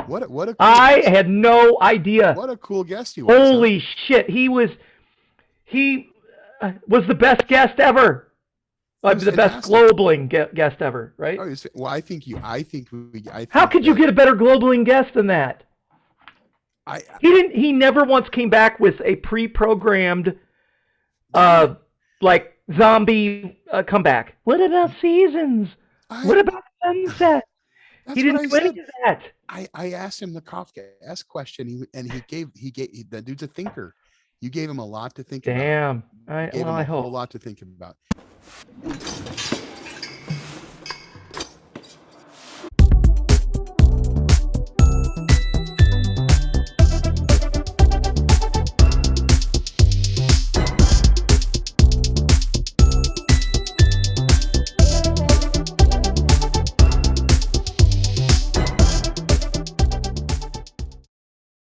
What a cool I guest. had no idea. What a cool guest he was. Holy shit. He was the best guest ever. The best globaling guest ever, right? Oh, well, I think How could you get a better globaling guest than that? He never once came back with a pre-programmed like zombie comeback. What about seasons? What about sunset? He didn't do any of that. I asked him the Kafka-esque question, and he gave the dude's a thinker. You gave him a lot to think about. Damn. I hope. A whole lot to think about.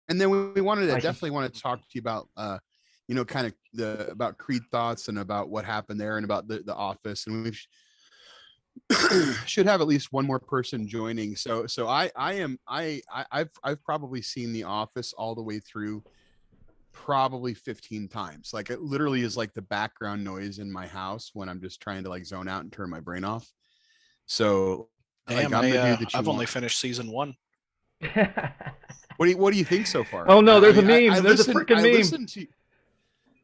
And then we definitely want to talk to you about, kind of about Creed thoughts and about what happened there and about the office. And we should have at least one more person joining. So I've probably seen The Office all the way through probably 15 times. Like it literally is like the background noise in my house when I'm just trying to like zone out and turn my brain off. So damn, I've only finished season 1. What do you think so far? Oh no, there's a meme. There's a freaking meme.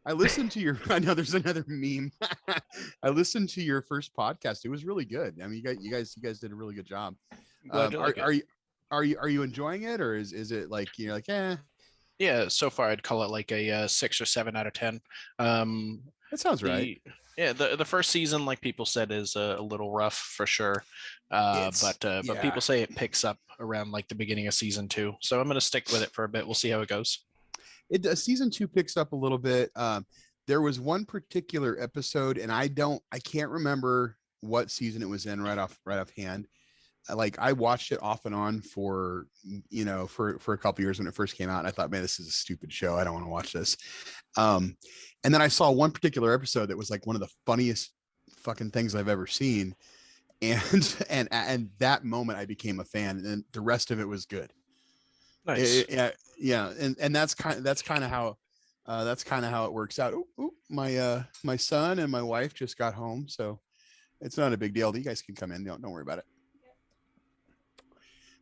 I listened to your. I know there's another meme. I listened to your first podcast. It was really good. I mean, you guys did a really good job. Are you enjoying it, or is it like you're like Yeah, so far I'd call it like a 6 or 7 out of 10. That sounds right. Yeah, the first season, like people said, is a little rough for sure. But people say it picks up around like the beginning of season 2. So I'm gonna stick with it for a bit. We'll see how it goes. Season 2 picks up a little bit. There was one particular episode, and I can't remember what season it was in right off hand. Like I watched it off and on for a couple years when it first came out, and I thought, man, this is a stupid show. I don't want to watch this. And then I saw one particular episode that was like one of the funniest fucking things I've ever seen. And that moment I became a fan, and the rest of it was good. Nice. And that's kind of how it works out. My son and my wife just got home, so it's not a big deal. You guys can come in. Don't worry about it.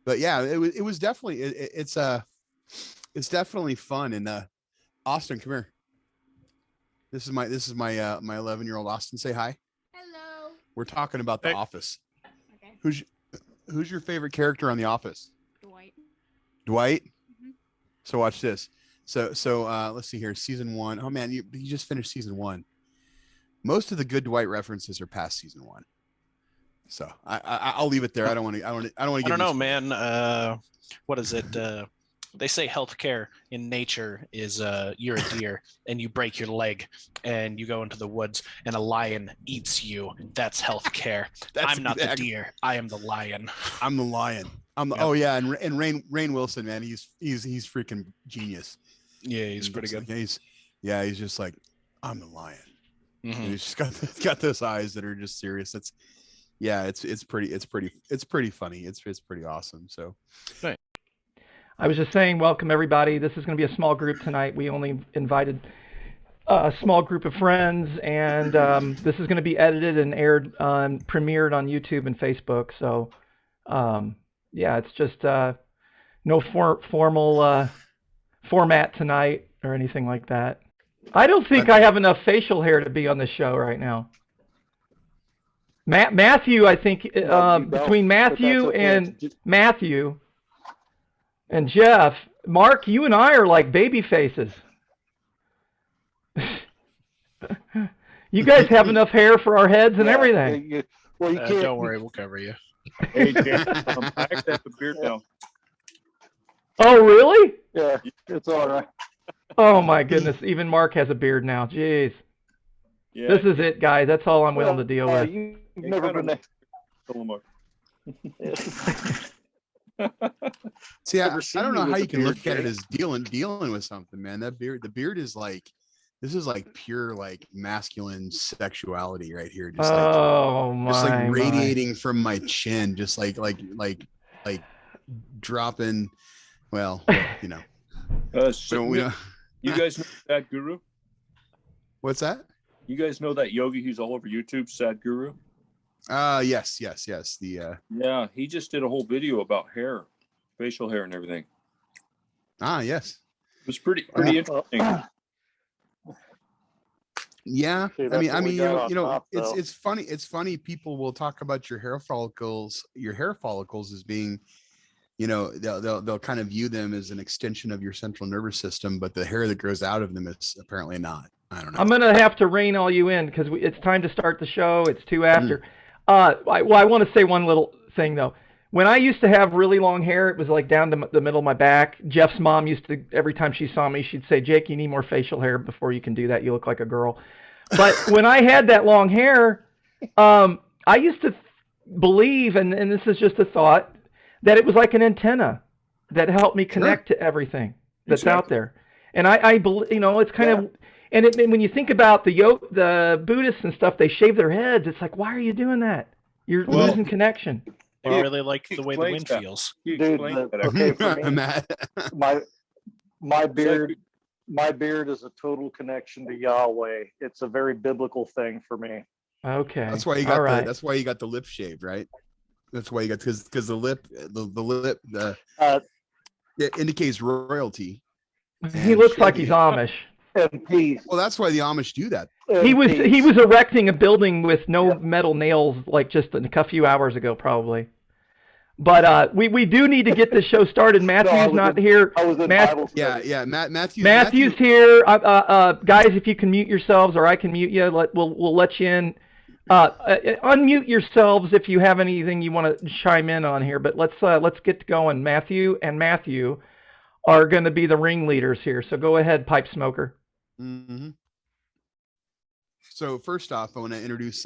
But yeah, it was definitely it's definitely fun. And Austin, come here. This is my 11-year-old Austin. Say hi. Hello. We're talking about The Office. Okay. Who's your favorite character on The Office? Dwight. Mm-hmm. So watch this. So let's see here. Season 1. Oh man, you just finished season 1. Most of the good Dwight references are past season 1. So I'll leave it there. I don't want to. I don't know, man. What is it? They say healthcare in nature is you're a deer and you break your leg and you go into the woods and a lion eats you. That's healthcare. I'm not the deer. I am the lion. I'm the lion. Oh yeah, and Rainn Wilson, man, he's freaking genius. Yeah, he's pretty good. He's just like, I'm the lion. Mm-hmm. And he's just got those eyes that are just serious. It's pretty funny. It's pretty awesome. So. Right. I was just saying, welcome everybody. This is going to be a small group tonight. We only invited a small group of friends, and this is going to be edited and aired, premiered on YouTube and Facebook. So, it's just no formal format tonight or anything like that. I don't think I have enough facial hair to be on the show right now. Mathew, I think between Mathew and Jeff, Mark, you and I are like baby faces. You guys have enough hair for our heads and everything. Well, you can't. Don't worry, we'll cover you. Hey, Dan, I actually have a beard now. Oh, really? Yeah, it's all right. Oh my goodness, even Mark has a beard now. Jeez. Yeah. This is it, guys. That's all I'm willing to deal with. You've never been there. See, I don't know how you can look at it as dealing with something, man. The beard is like, this is like pure like masculine sexuality right here. Just like radiating from my chin, just like dropping, well, you know. So We don't, you guys know Sad Guru? what's that? You guys know that yogi who's all over YouTube, Sad Guru? Yes. The Yeah, he just did a whole video about hair, facial hair and everything. yes. It was pretty interesting. Yeah, See, I that's mean, what we got on top, it's though. it's funny. It's funny. People will talk about your hair follicles as being, you know, they'll kind of view them as an extension of your central nervous system, but the hair that grows out of them is apparently not. I don't know. I'm gonna have to rein all you in because it's time to start the show. It's 2 after. I want to say one little thing though. When I used to have really long hair, it was like down to the middle of my back. Jeff's mom used to, every time she saw me, she'd say, "Jake, you need more facial hair before you can do that. You look like a girl." But when I had that long hair, I used to believe, and this is just a thought, that it was like an antenna that helped me connect to everything that's out there. And I believe, you know, it's kind of, and when you think about the Buddhists and stuff, they shave their heads. It's like, why are you doing that? You're losing connection. They really like the way the explains wind that. feels. He Dude, explained that. okay, for me, Matt. my beard is a total connection to Yahweh. It's a very biblical thing for me. Okay. That's why you got all right. that's why you got the lip shaved, right? That's why you got because the lip it indicates royalty. He looks like he's Amish. And peace. Well, that's why the Amish do that. He was erecting a building with no metal nails like just a few hours ago, probably. But we do need to get this show started. Matthew's not here. I was in Bible study. Yeah. Matthew's here. Guys, if you can mute yourselves, or I can mute you, we'll let you in. Unmute yourselves if you have anything you want to chime in on here. But let's get going. Matthew are going to be the ringleaders here. So go ahead, pipe smoker. Mm-hmm. So first off, I want to introduce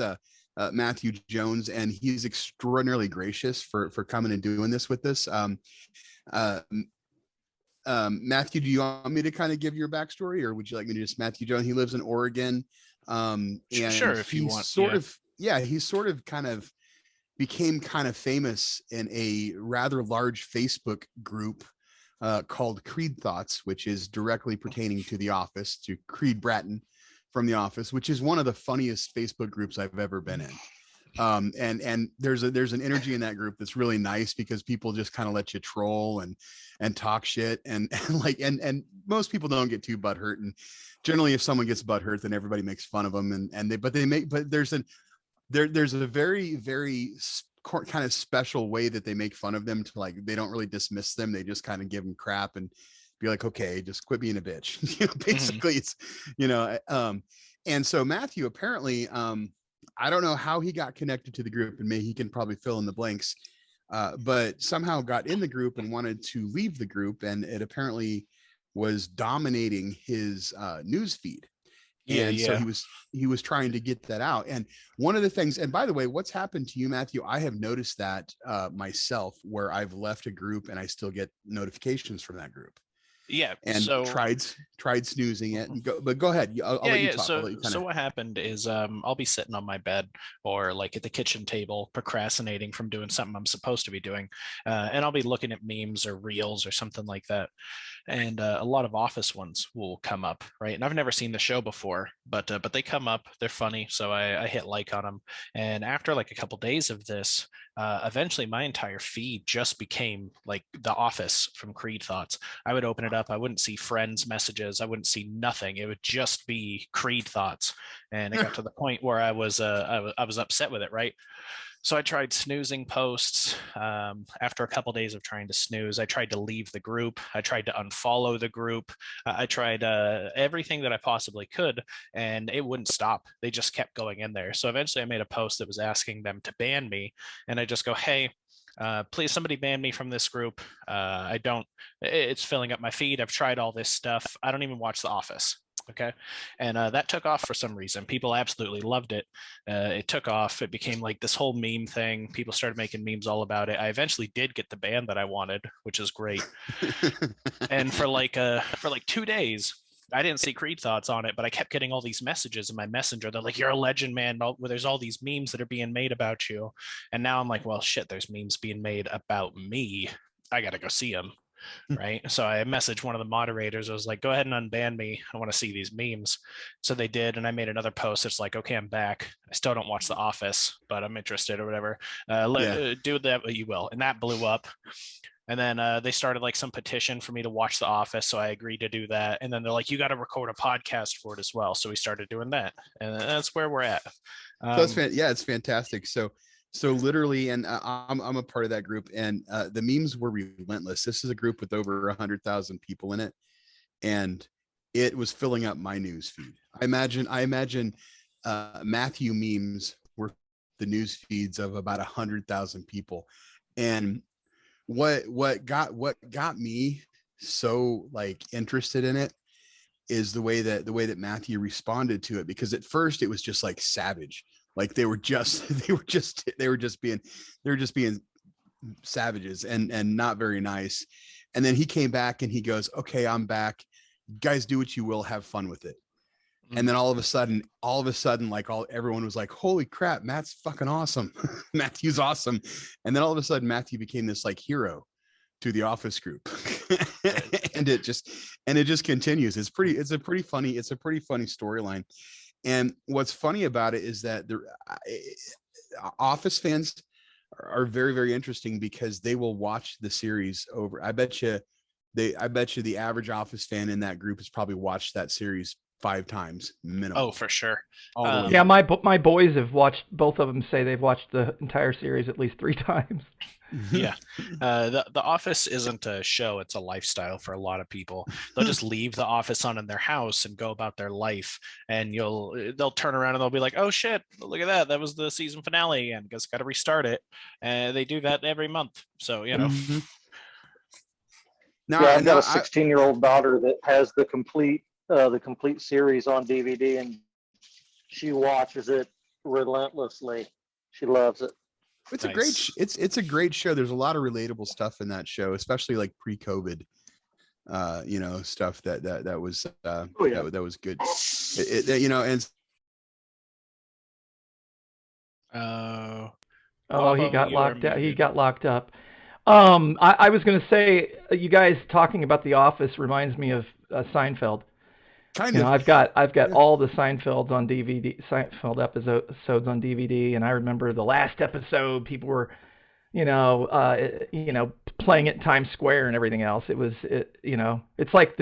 Mathew Jones, and he's extraordinarily gracious for coming and doing this with us. Mathew, do you want me to kind of give your backstory, or would you like me to just Mathew Jones? He lives in Oregon. And Sure, if you want. He's sort of kind of became kind of famous in a rather large Facebook group called Creed Thoughts, which is directly pertaining to The Office, to Creed Bratton from The Office, which is one of the funniest Facebook groups I've ever been in. And there's an energy in that group that's really nice because people just kind of let you troll and talk shit and most people don't get too butthurt. And generally, if someone gets butthurt, then everybody makes fun of them. But there's a very, very kind of special way that they make fun of them, to like, they don't really dismiss them. They just kind of give them crap and be like, okay, just quit being a bitch. Basically it's, and so Mathew apparently, I don't know how he got connected to the group, and maybe he can probably fill in the blanks, but somehow got in the group and wanted to leave the group. And it apparently was dominating his news feed. So he was trying to get that out. And one of the things, and by the way, what's happened to you, Mathew, I have noticed that myself, where I've left a group and I still get notifications from that group. Yeah. And so tried snoozing it. But go ahead. I'll let you talk. So what happened is I'll be sitting on my bed or like at the kitchen table procrastinating from doing something I'm supposed to be doing. And I'll be looking at memes or reels or something like that. And a lot of Office ones will come up, right? And I've never seen the show before, but they come up. They're funny. So I hit like on them. And after like a couple days of this, eventually my entire feed just became like The Office from Creed Thoughts. I would open it up. I wouldn't see friends messages. I wouldn't see nothing. It would just be Creed Thoughts. And it got to the point where I was upset with it, right? So I tried snoozing posts. After a couple days of trying to snooze, I tried to leave the group. I tried to unfollow the group. I tried everything that I possibly could, and it wouldn't stop. They just kept going in there. So eventually I made a post that was asking them to ban me. And I just go, hey, please, somebody ban me from this group. It's filling up my feed. I've tried all this stuff. I don't even watch The Office. Okay. And that took off for some reason. People absolutely loved it. It took off. It became like this whole meme thing. People started making memes all about it. I eventually did get the ban that I wanted, which is great. And for like 2 days, I didn't see Creed Thoughts on it, but I kept getting all these messages in my messenger. They're like, you're a legend, man. There's all these memes that are being made about you. And now I'm like, well, shit, there's memes being made about me. I got to go see him. Right. So I messaged one of the moderators. I was like, go ahead and unban me. I want to see these memes. So they did. And I made another post. It's like, okay, I'm back. I still don't watch The Office, but I'm interested or whatever. Do that what you will. And that blew up. And then they started like some petition for me to watch The Office. So I agreed to do that. And then they're like, you got to record a podcast for it as well. So we started doing that. And that's where we're at. So it's fantastic. So literally, and I'm a part of that group, and the memes were relentless. This is a group with over 100,000 people in it, and it was filling up my news feed. I imagine Mathew memes were the news feeds of about 100,000 people, and what got me so like interested in it is the way that Mathew responded to it, because at first it was just like savage. Like they were just being savages and not very nice. And then he came back and he goes, okay, I'm back. Guys, do what you will, have fun with it. Mm-hmm. And then all of a sudden, like everyone was like, holy crap, Matt's fucking awesome. Mathew's awesome. And then all of a sudden Mathew became this like hero to the Office group. and it just continues. It's a pretty funny storyline. And what's funny about it is that the Office fans are very, very interesting, because they will watch the series over. I bet you the average Office fan in that group has probably watched that series 5 times minimum. Oh, for sure. Yeah, my boys have watched, both of them say they've watched the entire series at least 3 times. Yeah. The Office isn't a show, it's a lifestyle for a lot of people. They'll just leave The Office on in their house and go about their life, and they'll turn around and they'll be like, oh shit, look at that was the season finale again, guess got to restart it. And they do that every month, so you know. Mm-hmm. Now I've got a 16-year-old daughter that has the complete series on DVD, and she watches it relentlessly. She loves it. It's nice. It's a great show. There's a lot of relatable stuff in that show, especially like pre-COVID, stuff that was that was good. And he got locked out. He got locked up. I was going to say, you guys talking about The Office reminds me of Seinfeld. Kind of. I've got all the Seinfeld on DVD, Seinfeld episodes on DVD, and I remember the last episode, people were, playing it in Times Square and everything else. It's like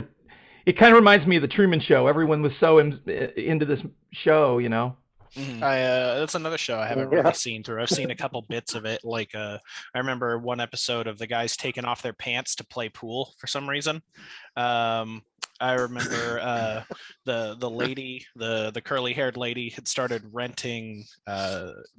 it kind of reminds me of the Truman Show. Everyone was so into this show, Mm-hmm. That's another show I haven't really seen through. I've seen a couple bits of it. Like I remember one episode of the guys taking off their pants to play pool for some reason. I remember the lady, the curly haired lady, had started renting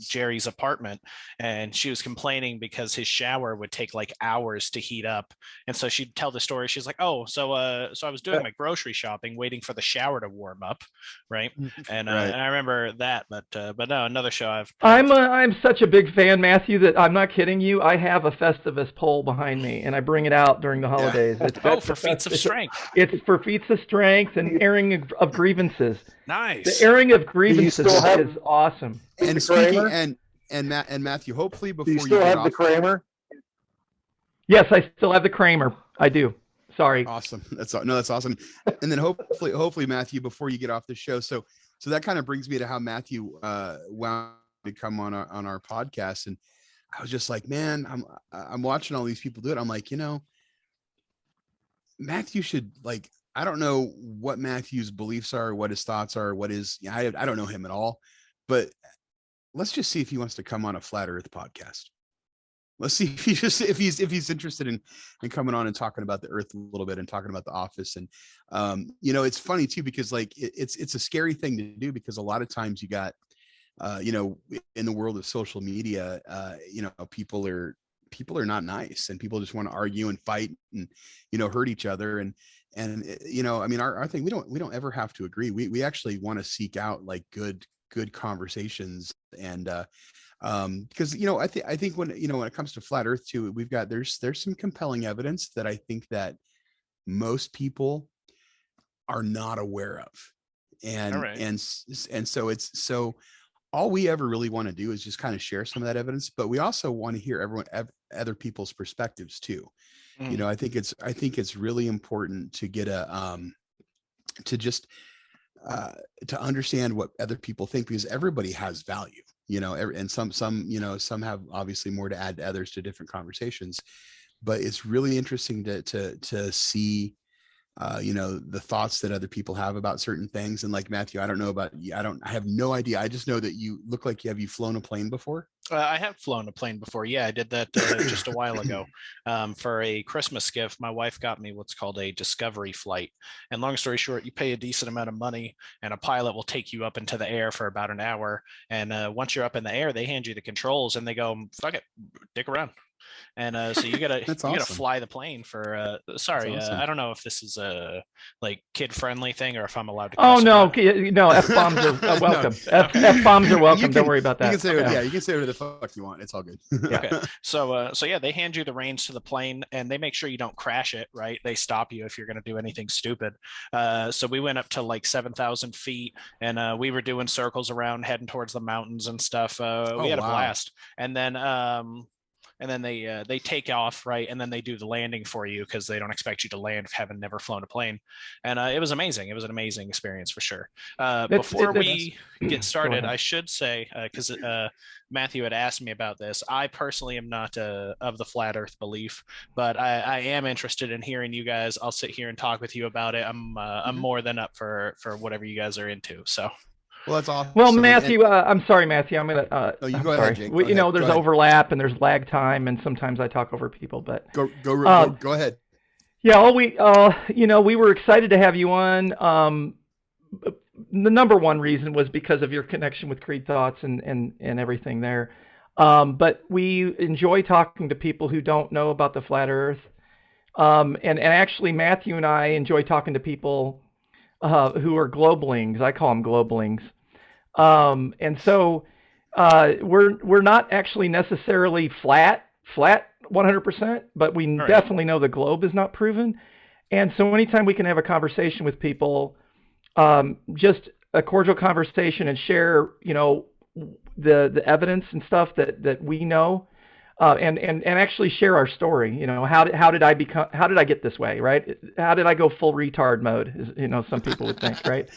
Jerry's apartment, and she was complaining because his shower would take like hours to heat up. And so she'd tell the story. She's like, oh, so I was doing my grocery shopping, waiting for the shower to warm up, right? And and I remember that, but no, another show I'm such a big fan, Mathew, that I'm not kidding you. I have a Festivus pole behind me, and I bring it out during the holidays. Yeah. For feats of strength. It's for feats of strength and airing of grievances. Nice. The airing of grievances is awesome. And speaking and Mathew, hopefully before you still have the Kramer. Yes, I still have the Kramer. I do. Sorry. Awesome. That's awesome. And then hopefully Mathew, before you get off the show, so that kind of brings me to how Mathew wound to come on our podcast, and I was just like, man, I'm watching all these people do it. I'm like, Mathew should, like, I don't know what Mathew's beliefs are, what his thoughts are, I don't know him at all, but let's just see if he wants to come on a Flat Earth podcast. Let's see if he's interested in coming on and talking about the Earth a little bit and talking about the Office. And it's funny too, because like it's a scary thing to do, because a lot of times you got in the world of social media, people are not nice, and people just want to argue and fight and hurt each other. And our thing, we don't ever have to agree. We actually want to seek out like good conversations. And because I think when it comes to Flat Earth too, there's some compelling evidence that I think that most people are not aware of. And so all we ever really want to do is just kind of share some of that evidence, but we also want to hear other people's perspectives too. You know, I think it's really important to get to just to understand what other people think, because everybody has value, you know, and some, you know, some have obviously more to add to others to different conversations, but it's really interesting to see, you know, the thoughts that other people have about certain things. And like Matthew, I don't know about you. I have no idea. I just know that you look like you flown a plane before? I have flown a plane before. Yeah, I did that just a while ago. For a Christmas gift, my wife got me what's called a discovery flight. And long story short, you pay a decent amount of money, and a pilot will take you up into the air for about an hour. And once you're up in the air, they hand you the controls and they go, "Fuck it, dick around." And so you gotta That's you gotta awesome. fly the plane for sorry, That's awesome. I don't know if this is a like kid friendly thing or if I'm allowed to Oh cuss or no, not. no, F-bombs are No. welcome. Okay. F-bombs are welcome. You can, Don't worry about you can that. say, yeah, you can say whatever the fuck you want. It's all good. Okay. So yeah, they hand you the reins to the plane and they make sure you don't crash it, right? They stop you if you're going to do anything stupid. So we went up to like 7,000 feet and we were doing circles around heading towards the mountains and stuff. We had a wow. blast. And then they take off, right? And then they do the landing for you because they don't expect you to land having never flown a plane. And it was amazing. It was an amazing experience for sure. Before we get started, I should say, because Matthew had asked me about this, I personally am not of the flat earth belief, but I am interested in hearing you guys. I'll sit here and talk with you about it. I'm more than up for whatever you guys are into. So. Well, that's awesome. Well, Matthew, I'm sorry, Matthew. I'm gonna. No, you I'm go sorry. ahead, Jake. You know, there's overlap and there's lag time, and sometimes I talk over people. But go ahead. Yeah, you know, we were excited to have you on. The number one reason was because of your connection with Creed Thoughts and everything there. But we enjoy talking to people who don't know about the flat Earth. And actually, Matthew and I enjoy talking to people who are globalings. I call them globalings. And so we're not actually necessarily flat 100%, but we definitely know the globe is not proven. And so anytime we can have a conversation with people, just a cordial conversation and share, you know, the evidence and stuff that we know, and actually share our story. You know, how did I get this way, right? How did I go full retard mode? You know, some people would think, right?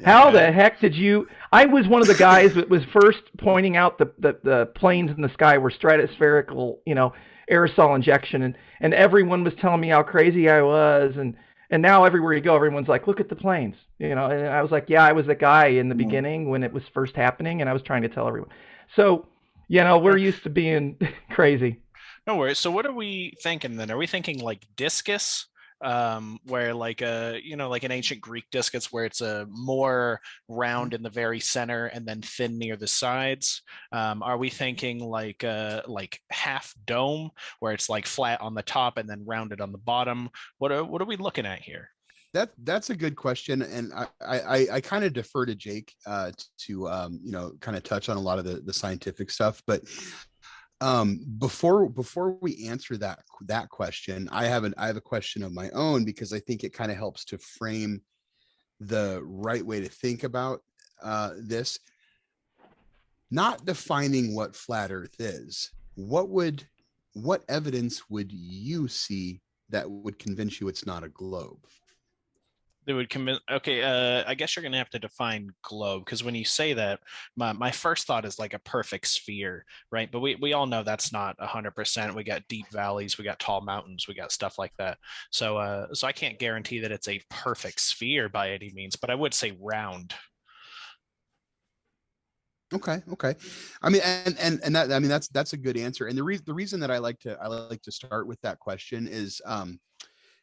How the heck did you? I was one of the guys that was first pointing out the planes in the sky were stratospherical, you know, aerosol injection, and everyone was telling me how crazy I was, and now everywhere you go, everyone's like, look at the planes, you know. And I was like, yeah, I was the guy in the beginning when it was first happening, and I was trying to tell everyone. So, you know, we're used to being crazy. No worries. So what are we thinking then? Are we thinking like discus, where like you know, like an ancient Greek discus where it's a more round in the very center and then thin near the sides? Are we thinking like half dome where it's like flat on the top and then rounded on the bottom? What are we looking at here? That's a good question, and I kind of defer to Jake to you know, kind of touch on a lot of the scientific stuff. But before we answer that question, I have a question of my own, because I think it kind of helps to frame the right way to think about this. Not defining what flat Earth is, what evidence would you see that would convince you it's not a globe? They would convince. Okay, I guess you're gonna have to define globe, because when you say that, my first thought is like a perfect sphere, right? But we all know that's not 100%. We got deep valleys, we got tall mountains, we got stuff like that. So so I can't guarantee that it's a perfect sphere by any means, but I would say round. Okay. I mean, and that, I mean, that's a good answer. And the reason that I like to start with that question is,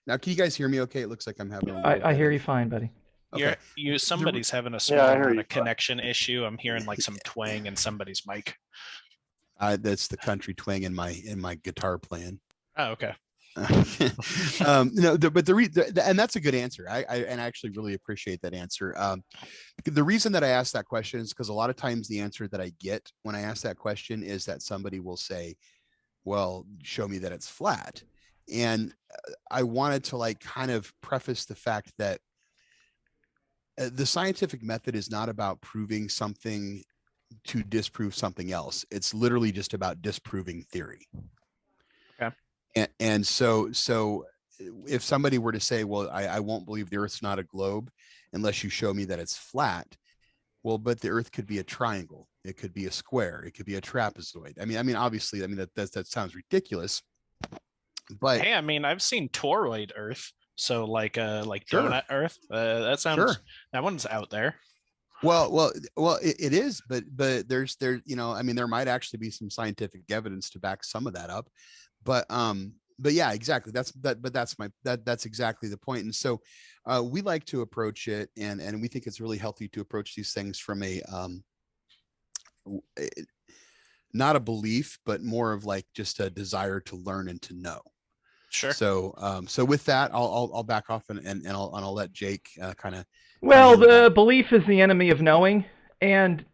now, can you guys hear me okay? It looks like I'm having I hear you fine, buddy. Okay. Somebody's having a small amount of connection issue. I'm hearing like some twang in somebody's mic. That's the country twang in my guitar playing. Oh, okay. No, but and that's a good answer. I actually really appreciate that answer. The reason that I asked that question is because a lot of times the answer that I get when I ask that question is that somebody will say, well, show me that it's flat. And I wanted to like kind of preface the fact that the scientific method is not about proving something to disprove something else. It's literally just about disproving theory. Okay. And so if somebody were to say, well, I won't believe the Earth's not a globe unless you show me that it's flat. Well, but the Earth could be a triangle. It could be a square. It could be a trapezoid. I mean, obviously, that sounds ridiculous, but Hey, I mean, I've seen toroid Earth, so like Sure. donut Earth. That sounds Sure. that one's out there. Well, it is, but there's I mean, there might actually be some scientific evidence to back some of that up, but yeah, exactly. That's exactly the point. And so, we like to approach it, and we think it's really healthy to approach these things from a not a belief, but more of like just a desire to learn and to know. Sure. So, so with that, I'll back off and I'll let Jake kind of. Well, the belief is the enemy of knowing. And,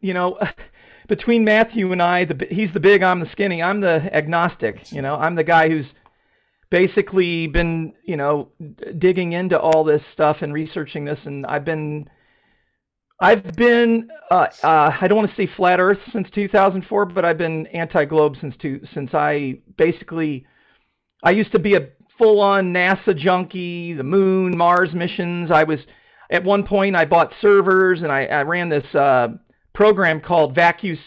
between Mathew and I, he's the big, I'm the skinny, I'm the agnostic. I'm the guy who's basically been, digging into all this stuff and researching this. And I've been, I don't want to say flat Earth since 2004, but I've been anti-globe since I used to be a full-on NASA junkie, the moon, Mars missions. At one point, I bought servers and I ran this program called Vacuum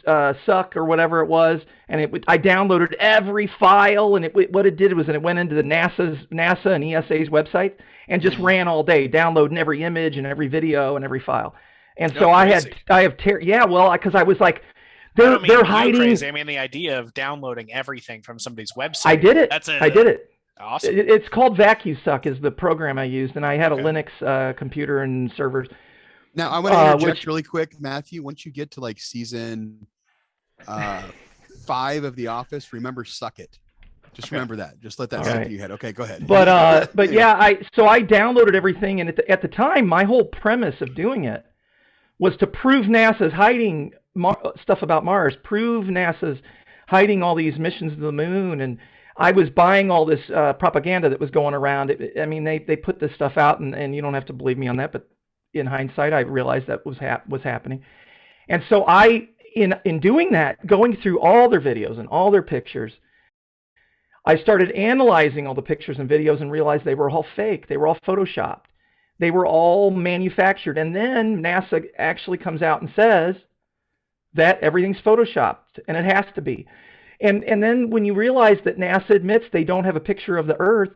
Suck or whatever it was, and I downloaded every file, and what it did was it went into the NASA and ESA's website and just ran all day, downloading every image and every video and every file. And so because I was like, they're hiding. Crazy. I mean, the idea of downloading everything from somebody's website. I did it. I did it. Awesome. It's called Vacuum Suck is the program I used, and I had a Linux computer and servers. Now I want to interject really quick, Mathew. Once you get to like season 5 of The Office, remember suck it. Just remember that. Just let that sink in your head. Okay, go ahead. But yeah, I downloaded everything, and at the time, my whole premise of doing it was to prove NASA's hiding stuff about Mars, prove NASA's hiding all these missions to the moon, and I was buying all this propaganda that was going around. They put this stuff out, and you don't have to believe me on that, but in hindsight, I realized that was happening. And so in doing that, going through all their videos and all their pictures, I started analyzing all the pictures and videos and realized they were all fake. They were all photoshopped. They were all manufactured. And then NASA actually comes out and says that everything's photoshopped, and it has to be. And then when you realize that NASA admits they don't have a picture of the Earth,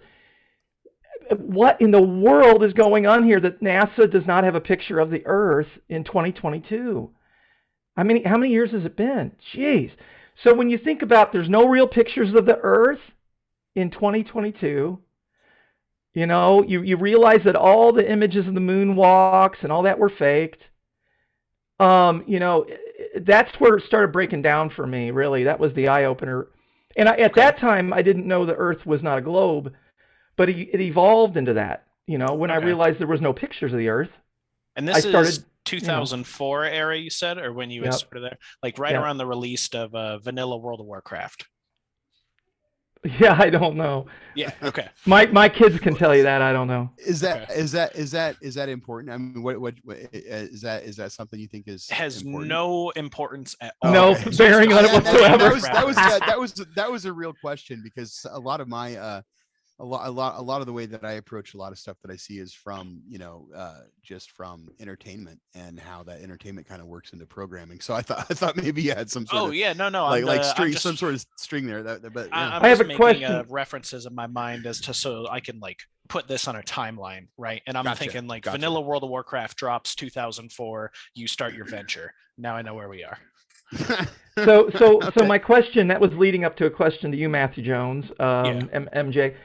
what in the world is going on here that NASA does not have a picture of the Earth in 2022? How many years has it been? Jeez. So when you think about there's no real pictures of the Earth in 2022, you realize that all the images of the moonwalks and all that were faked. That's where it started breaking down for me, really. That was the eye-opener. And at that time, I didn't know the Earth was not a globe, but it evolved into that, when I realized there was no pictures of the Earth. And this is 2004 era, you said, or when you had started there? Like around the release of Vanilla World of Warcraft. Yeah, I don't know. Yeah, okay. My kids can tell you that. I don't know. Is that important? I mean, what is that something you think has important? No importance at all? No bearing on it whatsoever. That was a real question, because a lot of my a lot of the way that I approach a lot of stuff that I see is from just from entertainment and how that entertainment kind of works into programming. So I thought maybe you had some sort of some sort of string there. I have a question. References in my mind as to so I can put this on a timeline, right? And I'm thinking Vanilla World of Warcraft drops 2004. You start your venture. Now I know where we are. So my question that was leading up to a question to you, Mathew Jones, MJ.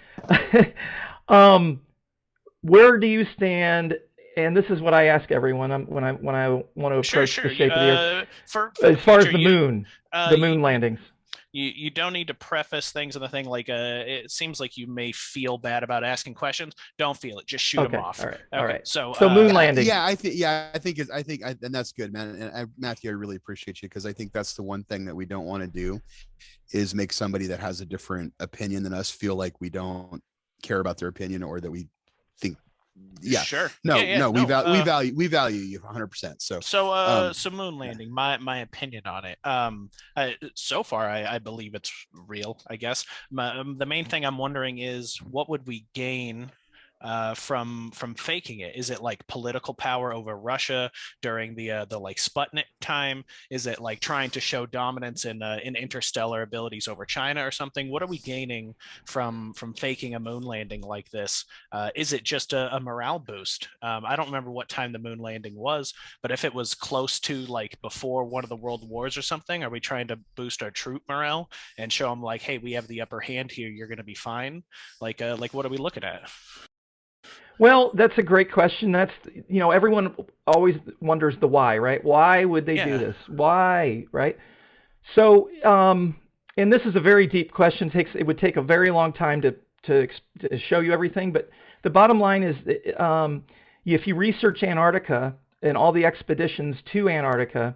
Where do you stand? And this is what I ask everyone when I want to approach the shape of the Earth. As far as the moon landings. You don't need to preface things in the thing it seems like you may feel bad about asking questions. Don't feel it. Just shoot them off. All right. So moon landing. I think and that's good, man. And Mathew, I really appreciate you, because I think that's the one thing that we don't want to do is make somebody that has a different opinion than us feel like we don't care about their opinion, or that we think Yeah. Sure. No, Yeah, no, we no, value you 100%. So, So moon landing, my opinion on it. So far, I believe it's real. I guess the main thing I'm wondering is what would we gain from faking it? Is it like political power over Russia during the like Sputnik time? Is it like trying to show dominance in interstellar abilities over China or something? What are we gaining from faking a moon landing like this? Is it just a morale boost? I don't remember what time the moon landing was, but if it was close to like before one of the world wars or something, are we trying to boost our troop morale and show them like, hey, we have the upper hand here, you're going to be fine? Like what are we looking at? Well, that's a great question. That's, everyone always wonders the why, right? Why would they do this? Why, right? So, and this is a very deep question. It would take a very long time to show you everything. But the bottom line is, if you research Antarctica and all the expeditions to Antarctica,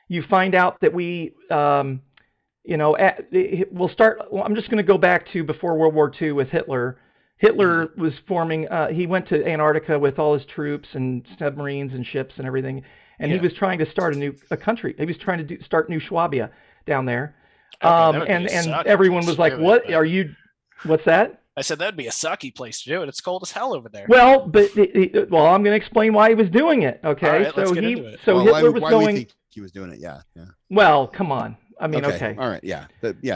you find out that we'll start. Well, I'm just going to go back to before World War II with Hitler. Hitler was forming, he went to Antarctica with all his troops and submarines and ships and everything. And he was trying to start a country. He was trying to start New Swabia down there. And everyone was like, what are you, what's that? I said, that'd be a sucky place to do it. It's cold as hell over there. Well, but, I'm going to explain why he was doing it. Okay. All right, let's get into it. So Hitler was why going. We think he was doing it? Yeah. Well, come on. I mean, okay. All right. Yeah.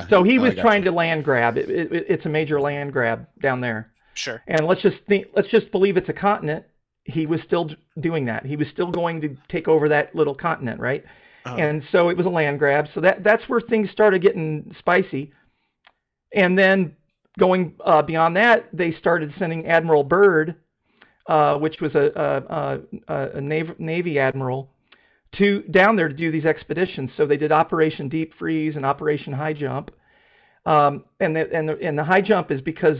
So he was trying to land grab. It's a major land grab down there. Sure. And let's just believe it's a continent. He was still doing that. He was still going to take over that little continent, right? And so it was a land grab. So that's where things started getting spicy. And then going beyond that, they started sending Admiral Byrd, which was a Navy admiral, down there to do these expeditions. So they did Operation Deep Freeze and Operation High Jump. And the high jump is because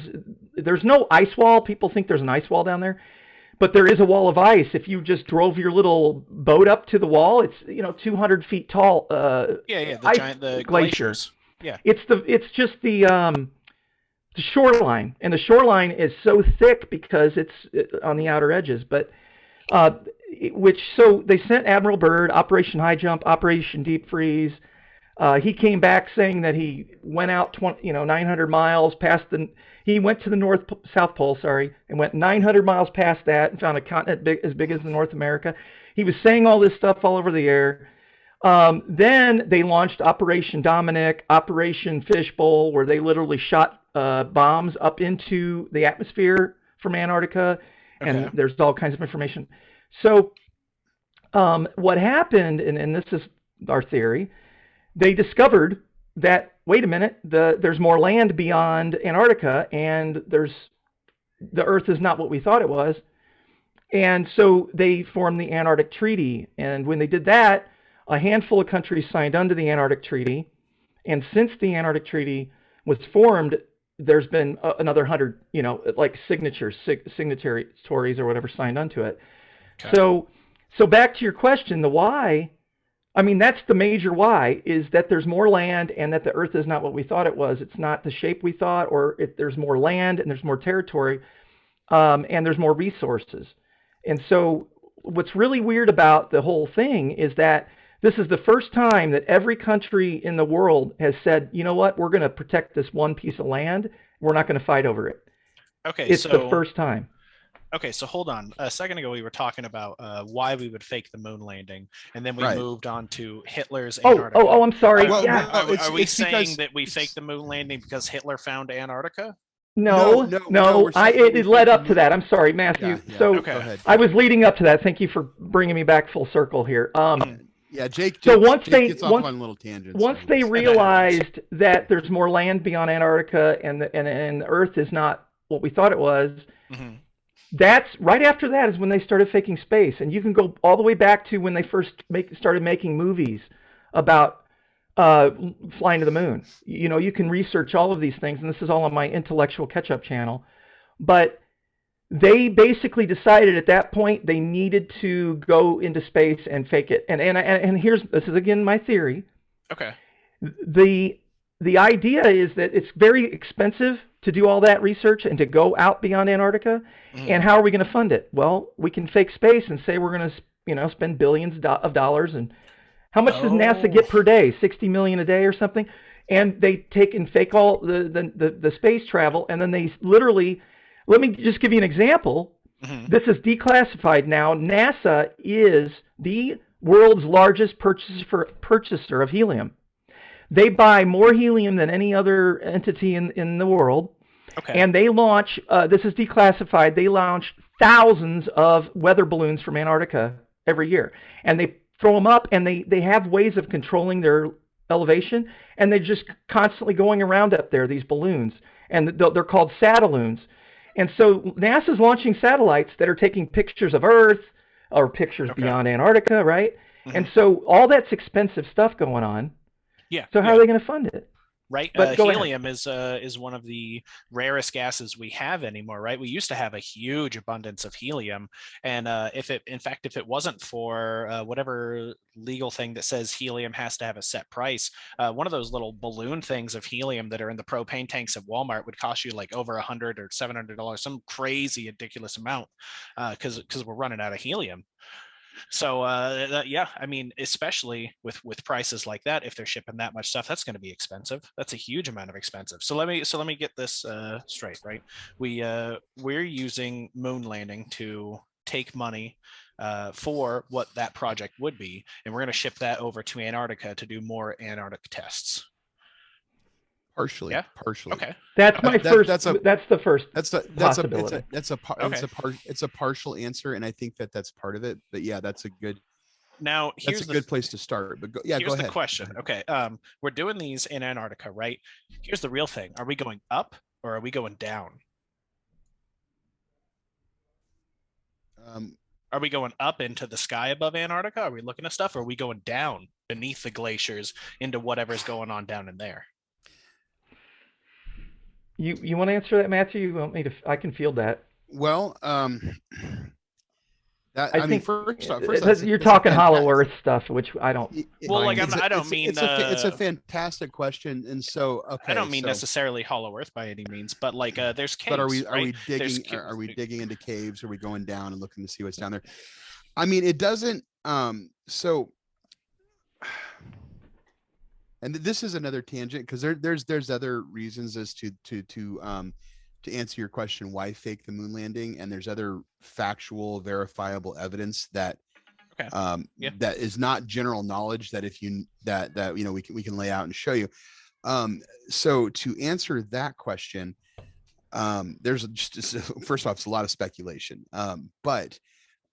there's no ice wall. People think there's an ice wall down there, but there is a wall of ice. If you just drove your little boat up to the wall, it's 200 feet tall. The giant glaciers. Yeah, it's just the shoreline, and the shoreline is so thick because it's on the outer edges. But so they sent Admiral Byrd, Operation High Jump, Operation Deep Freeze. He came back saying that he went out 900 miles past he went to the South Pole, and went 900 miles past that and found a continent as big as North America. He was saying all this stuff all over the air. Then they launched Operation Dominic, Operation Fishbowl, where they literally shot bombs up into the atmosphere from Antarctica, and there's all kinds of information. So what happened, and this is our theory, they discovered that, wait a minute, there's more land beyond Antarctica, and the Earth is not what we thought it was. And so they formed the Antarctic Treaty. And when they did that, a handful of countries signed under the Antarctic Treaty. And since the Antarctic Treaty was formed, there's been another 100, signatories or whatever signed onto it. Okay. So back to your question, the why. I mean, that's the major why, is that there's more land and that the Earth is not what we thought it was. It's not the shape we thought, or there's more land and there's more territory, and there's more resources. And so what's really weird about the whole thing is that this is the first time that every country in the world has said, you know what, we're going to protect this one piece of land. We're not going to fight over it. Okay, it's the first time. Okay, so hold on. A second ago, we were talking about why we would fake the moon landing, and then we moved on to Hitler's Antarctica. Oh, I'm sorry. Are we saying that we faked the moon landing because Hitler found Antarctica? No. It led up to that. I'm sorry, Matthew. So I was leading up to that. Thank you for bringing me back full circle here. Jake. So once gets off on little tangents. Once they realized that there's more land beyond Antarctica and the Earth is not what we thought it was. Mm-hmm. That's right after that is when they started faking space. And you can go all the way back to when they first started making movies about flying to the moon. You can research all of these things, and this is all on my Intellectual Ketchup channel. But they basically decided at that point they needed to go into space and fake it. And this is again my theory. Okay. the idea is that it's very expensive to do all that research and to go out beyond Antarctica. And how are we going to fund it? Well, we can fake space and say we're going to, spend billions of dollars. And how much does NASA get per day? 60 million a day or something? And they take and fake all the space travel, and then they literally, let me just give you an example. This is declassified now. NASA is the world's largest purchaser of helium. They buy more helium than any other entity in the world. Okay. And they launch, this is declassified, they launch thousands of weather balloons from Antarctica every year. And they throw them up, and they have ways of controlling their elevation, and they're just constantly going around up there, these balloons. And they're called satelloons. And so NASA's launching satellites that are taking pictures of Earth or pictures beyond Antarctica, right? And so all that's expensive stuff going on. Yeah. So how are they going to fund it? Right. Helium is one of the rarest gases we have anymore, right? We used to have a huge abundance of helium. And if it wasn't for whatever legal thing that says helium has to have a set price, one of those little balloon things of helium that are in the propane tanks at Walmart would cost you like over $100 or $700, some crazy ridiculous amount, because we're running out of helium. So yeah, I mean, especially with prices like that, if they're shipping that much stuff, that's going to be expensive. That's a huge amount of expensive. So let me get this straight, right? We're using moon landing to take money for what that project would be, and we're going to ship that over to Antarctica to do more Antarctic tests. Partially. Yeah. Partially. Okay. That's my first. That's the first. It's a partial answer, and I think that's part of it. But yeah, that's a good. Now that's a good place to start. But go ahead. Here's the question. Okay. We're doing these in Antarctica, right? Here's the real thing: are we going up or are we going down? Are we going up into the sky above Antarctica? Are we looking at stuff? Or are we going down beneath the glaciers into whatever's going on down in there? You want to answer that, Matthew? You want me to? I can field that. Well, I think first off, you're talking Hollow Earth stuff, which I don't. Well, like I don't mean it's a fantastic question, and so okay. I don't mean necessarily Hollow Earth by any means, but like there's caves. But are we digging? Are we digging into caves? Are we going down and looking to see what's down there? I mean, it doesn't. So. And this is another tangent because there's other reasons as to answer your question why fake the moon landing, and there's other factual verifiable evidence that that is not general knowledge that if you we can lay out and show you. So to answer that question, there's just first off, it's a lot of speculation, but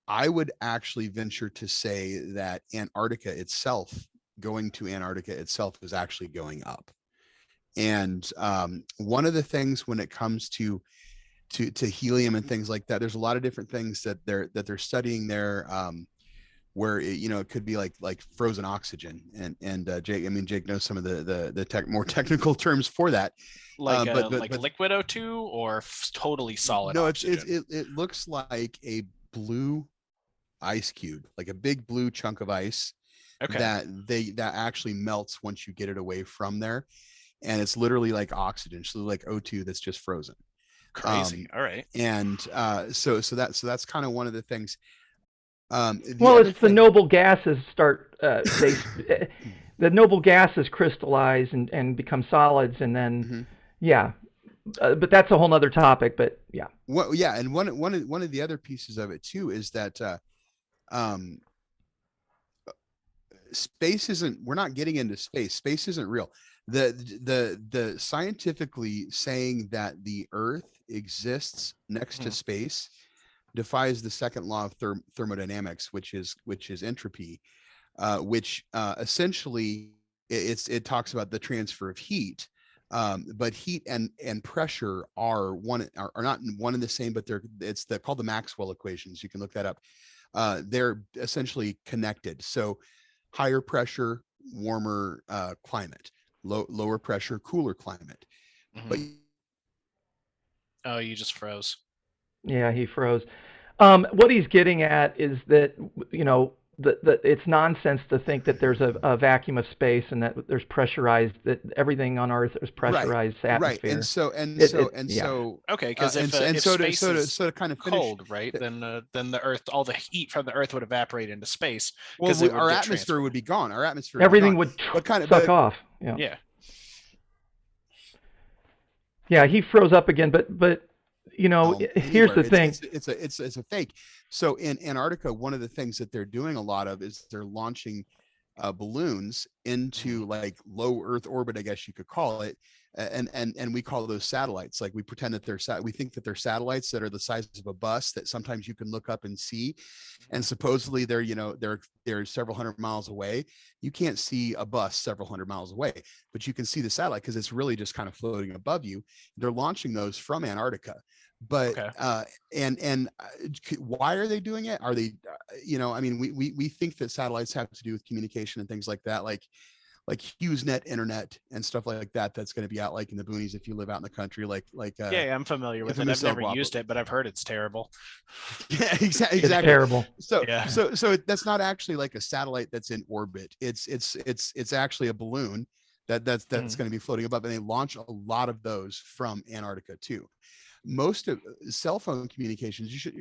I would actually venture to say that going to Antarctica itself is actually going up. And one of the things when it comes to helium and things like that, there's a lot of different things that they're studying there, where it could be like frozen oxygen, and Jake knows some of the more technical terms for that, like liquid O2 or totally solid. No, oxygen? it looks like a blue ice cube, like a big blue chunk of ice. Okay. That actually melts once you get it away from there, and it's literally like oxygen, so like O2 that's just frozen. Crazy. All right. And so that's kind of one of the things. The noble gases the noble gases crystallize and become solids, and then but that's a whole nother topic. But yeah. Well, yeah, and one of the other pieces of it too is that space isn't, we're not getting into space isn't real. The scientifically saying that the Earth exists next to space defies the second law of thermodynamics, which is entropy, which essentially it talks about the transfer of heat, but heat and pressure are not one and the same, but they're called the Maxwell equations. You can look that up. They're essentially connected. So higher pressure, warmer climate, lower pressure, cooler climate. But oh, you just froze. Yeah, he froze. What he's getting at is that it's nonsense to think that there's a vacuum of space and that there's pressurized, that everything on Earth is pressurized atmosphere. Right. So okay, because if space is kind of cold, right, then the Earth, all the heat from the Earth would evaporate into space. Well, our atmosphere would be gone. Our atmosphere, everything would suck off. Yeah, he froze up again, but here's the thing. It's a fake. So in Antarctica, one of the things that they're doing a lot of is they're launching balloons into like low Earth orbit, I guess you could call it, and we call those satellites. Like we pretend that we think that they're satellites that are the size of a bus that sometimes you can look up and see, and supposedly they're several hundred miles away. You can't see a bus several hundred miles away, but you can see the satellite because it's really just kind of floating above you. They're launching those from Antarctica. But and why are they doing it? Are they I mean, we think that satellites have to do with communication and things like that, like HughesNet internet and stuff like that. That's going to be out like in the boonies if you live out in the country, I'm familiar with it. I've never used it, but I've heard it's terrible. Yeah, exactly. It's terrible. So that's not actually like a satellite that's in orbit. It's actually a balloon that's going to be floating above, and they launch a lot of those from Antarctica too. Most of cell phone communications, you should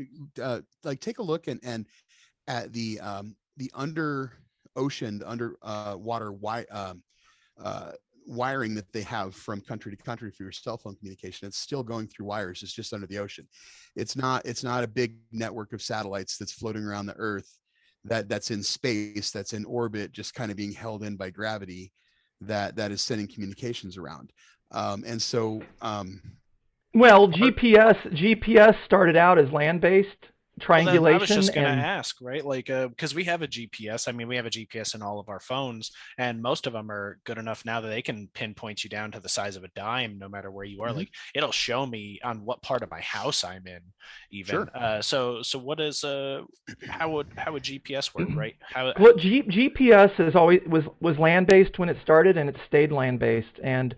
take a look and at the underwater wiring that they have from country to country for your cell phone communication. It's still going through wires. It's just under the ocean. It's not a big network of satellites that's floating around the Earth that's in space, that's in orbit, just kind of being held in by gravity, that is sending communications around. Well, GPS started out as land-based triangulation. Well, I was just going to ask, right? Because we have a GPS. I mean, we have a GPS in all of our phones, and most of them are good enough now that they can pinpoint you down to the size of a dime, no matter where you are. Mm-hmm. Like it'll show me on what part of my house I'm in, even. Sure. So what is how would GPS work, right? GPS is always was land-based when it started, and it stayed land-based, and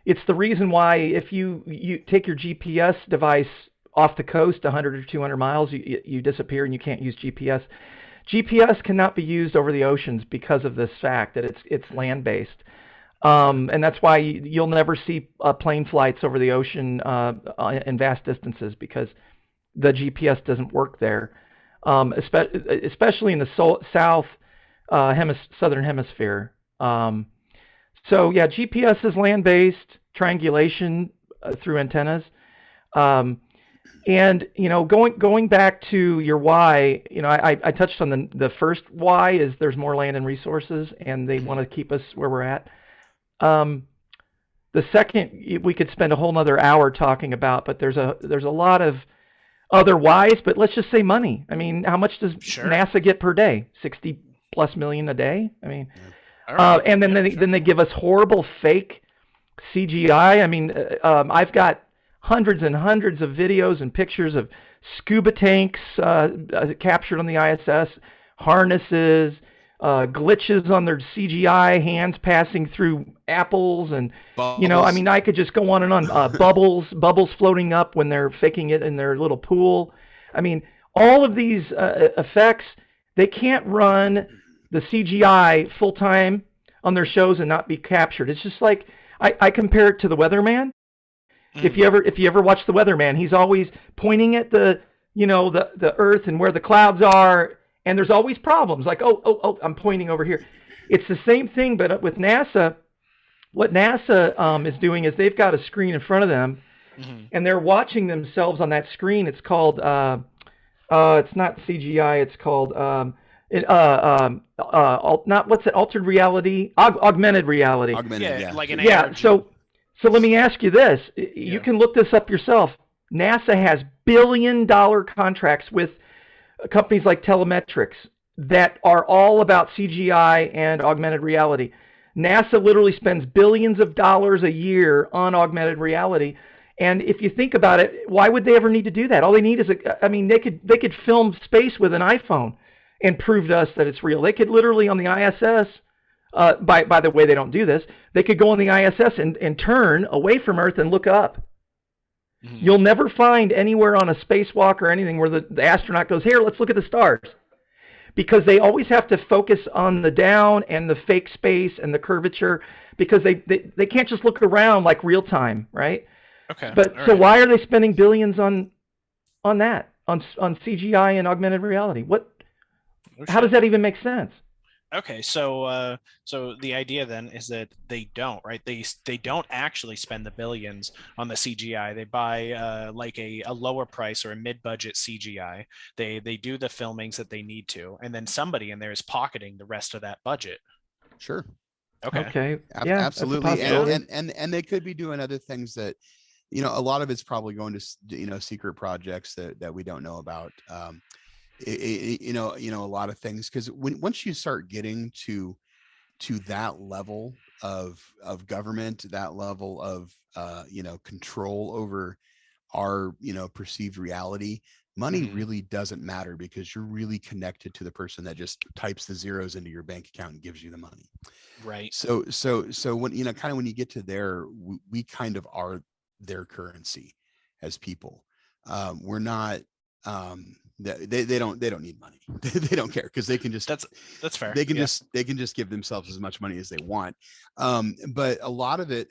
it's the reason why if you take your GPS device off the coast 100 or 200 miles, you disappear and you can't use GPS. GPS cannot be used over the oceans because of this fact that it's land-based. And that's why you'll never see plane flights over the ocean in vast distances, because the GPS doesn't work there, especially in the southern hemisphere. So yeah, GPS is land-based triangulation through antennas, and going back to your why, I touched on the first why is there's more land and resources, and they want to keep us where we're at. The second we could spend a whole nother hour talking about, but there's a lot of other whys. But let's just say money. I mean, how much does NASA get per day? 60+ million a day. I mean. And then they give us horrible fake CGI. I mean, I've got hundreds and hundreds of videos and pictures of scuba tanks captured on the ISS, harnesses, glitches on their CGI, hands passing through apples, and bubbles. I mean, I could just go on and on. Bubbles floating up when they're faking it in their little pool. I mean, all of these effects, they can't run the CGI full time on their shows and not be captured. It's just like I compare it to the weatherman. Mm-hmm. If you ever watch the weatherman, he's always pointing at the Earth and where the clouds are, and there's always problems. Like oh, I'm pointing over here. It's the same thing, but with NASA, what NASA is doing is they've got a screen in front of them, mm-hmm. and they're watching themselves on that screen. It's called it's not CGI. It's called altered reality, augmented reality. Like an AR. So let me ask you this. You can look this up yourself. NASA has billion-dollar contracts with companies like Telemetrics that are all about CGI and augmented reality. NASA literally spends billions of dollars a year on augmented reality. And if you think about it, why would they ever need to do that? All they need is they could film space with an iPhone and prove to us that it's real. They could literally on the ISS, by the way, they don't do this. They could go on the ISS and turn away from Earth and look up. Mm-hmm. You'll never find anywhere on a spacewalk or anything where the astronaut goes, here, let's look at the stars. because they always have to focus on the down and the fake space and the curvature, because they can't just look around like real time, right? Okay. But all so right. why are they spending billions on that, on CGI and augmented reality? Oh, How does shit. that even make sense? Okay, so so the idea then is that they don't, right? They don't actually spend the billions on the CGI. They buy like a lower price or a mid-budget CGI. They do the filmings that they need to, and then somebody in there is pocketing the rest of that budget. Sure. Okay. Okay. Yeah, Absolutely. that's a possibility. And they could be doing other things that, you know, a lot of it's probably going to, you know, secret projects that we don't know about. You know, a lot of things, because once you start getting to that level of government, that level of you know, control over our, you know, perceived reality, money Mhm. really doesn't matter, because you're really connected to the person that just types the zeros into your bank account and gives you the money. Right. So when, you know, kind of when you get to there, we kind of are their currency as people. We're not they don't need money. They don't care, because they can just That's fair. they can Yeah. just give themselves as much money as they want. But a lot of it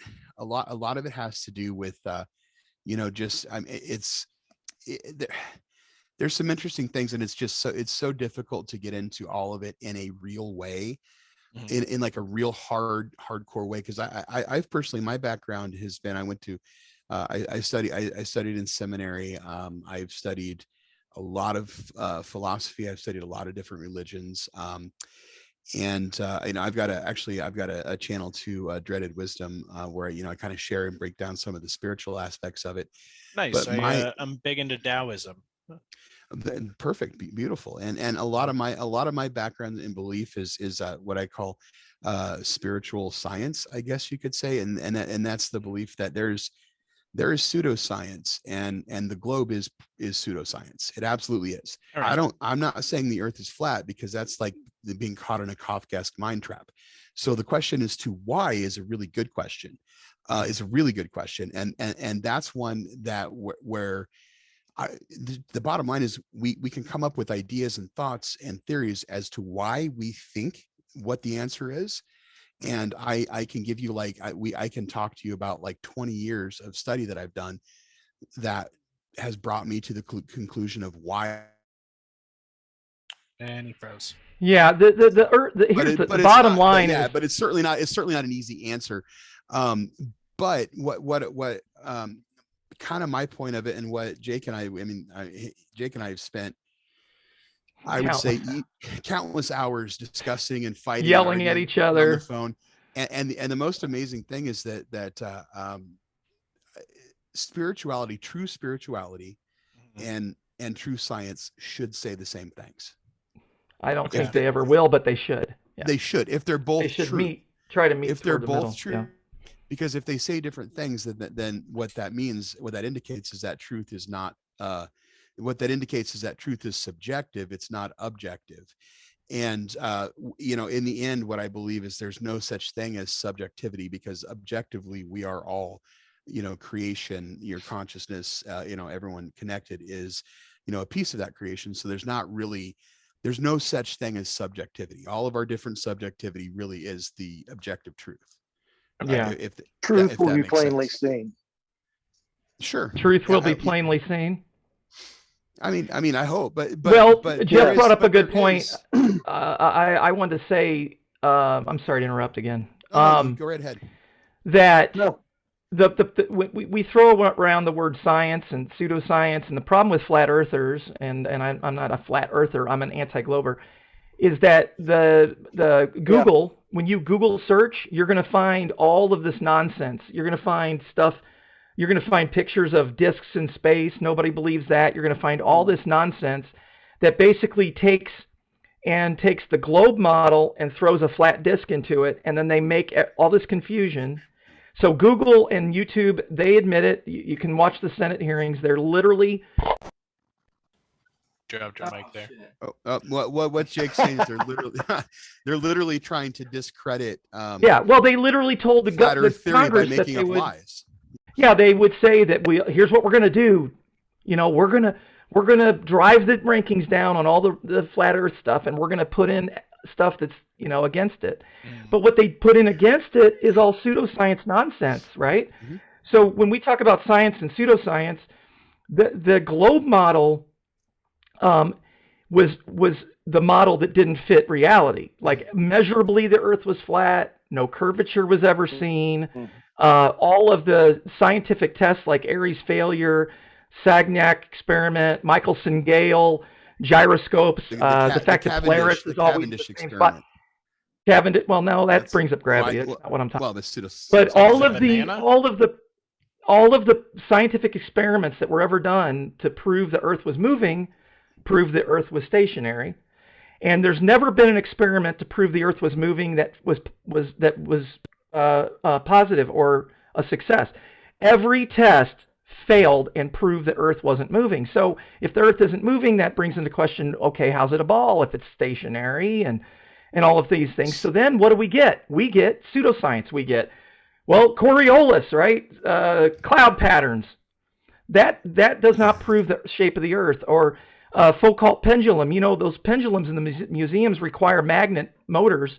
has to do with you know, just there's some interesting things, and it's so difficult to get into all of it in a real way, Mhm. in like a real hardcore way, because I've personally, my background has been, I went to I studied in seminary. I've studied a lot of philosophy. I've studied a lot of different religions. And you know, I've got a channel to Dreaded Wisdom, where, you know, I kind of share and break down some of the spiritual aspects of it. Nice. But my I'm big into Taoism. perfect, beautiful, and a lot of my background and belief is what I call spiritual science, I guess you could say, and that's the belief that there is pseudoscience, and the globe is pseudoscience. It absolutely is. All right. I'm not saying the earth is flat, because that's like being caught in a Kafkaesque mind trap. So the question as to why is a really good question. Is a really good question, and that's one that where the bottom line is we can come up with ideas and thoughts and theories as to why we think what the answer is. And I can give you, like, I can talk to you about like 20 years of study that I've done that has brought me to the conclusion of why. And he froze. Yeah, here's the bottom line is, but it's certainly not an easy answer. But what kind of my point of it, and what Jake and Jake and I have spent, I would say, countless hours discussing and fighting, yelling at each on the other. phone. And the most amazing thing is that spirituality, true spirituality, and true science should say the same things. I don't Okay. think they ever will, but they should. Yeah. They should, if they're both They should true. try to meet If they're toward the both middle. true. Yeah. Because if they say different things, then what that means, what that indicates is that truth is not what that indicates is that truth is subjective, it's not objective. And you know, in the end, what I believe is there's no such thing as subjectivity, because objectively we are all, you know, creation. Your consciousness, you know, everyone connected is, you know, a piece of that creation. So there's no such thing as subjectivity. All of our different subjectivity really is the objective truth. Yeah. If Truth will that be makes plainly sense. seen. Sure. Truth will Yeah, be plainly seen. I mean, I hope, but Jeff brought up a good there point. is- I wanted to say, I'm sorry to interrupt again. no, go right ahead. That No. we throw around the word science and pseudoscience, and the problem with flat earthers, and I'm not a flat earther, I'm an anti-glober, is that the Google, when you Google search, you're going to find all of this nonsense. You're going to find stuff. You're going to find pictures of discs in space. Nobody believes that. You're going to find all this nonsense that basically takes the globe model and throws a flat disc into it, and then they make all this confusion. So Google and YouTube, they admit it. You can watch the Senate hearings. They're literally... Dropped your mic there. What Jake's saying is they're literally trying to discredit. Yeah, well, they literally told the flat Earth theory by Congress that making they up would. lies. Yeah, they would say that here's what we're going to do. You know, we're going We're going to drive the rankings down on all the flat Earth stuff, and we're going to put in stuff that's, against it. But what they put in against it is all pseudoscience nonsense, right? Mhm. So when we talk about science and pseudoscience, the globe model was the model that didn't fit reality. Like measurably, the Earth was flat. No curvature was ever seen. All of the scientific tests like Airy's failure, Sagnac experiment, Michelson-Gale, gyroscopes, the fact that Polaris is always the same spot. Cavendish. Well, no, that brings up gravity. That's not what I'm talking about. But all of the scientific experiments that were ever done to prove the Earth was moving, proved the Earth was stationary. And there's never been an experiment to prove the Earth was moving that was positive or a success. Every test failed and proved the Earth wasn't moving. So if the Earth isn't moving, that brings into question, okay, how's it a ball if it's stationary and all of these things? So then what do we get? We get pseudoscience. We get, well, Coriolis, right? Cloud patterns. That does not prove the shape of the Earth. Or Foucault pendulum. Those pendulums in the museums require magnet motors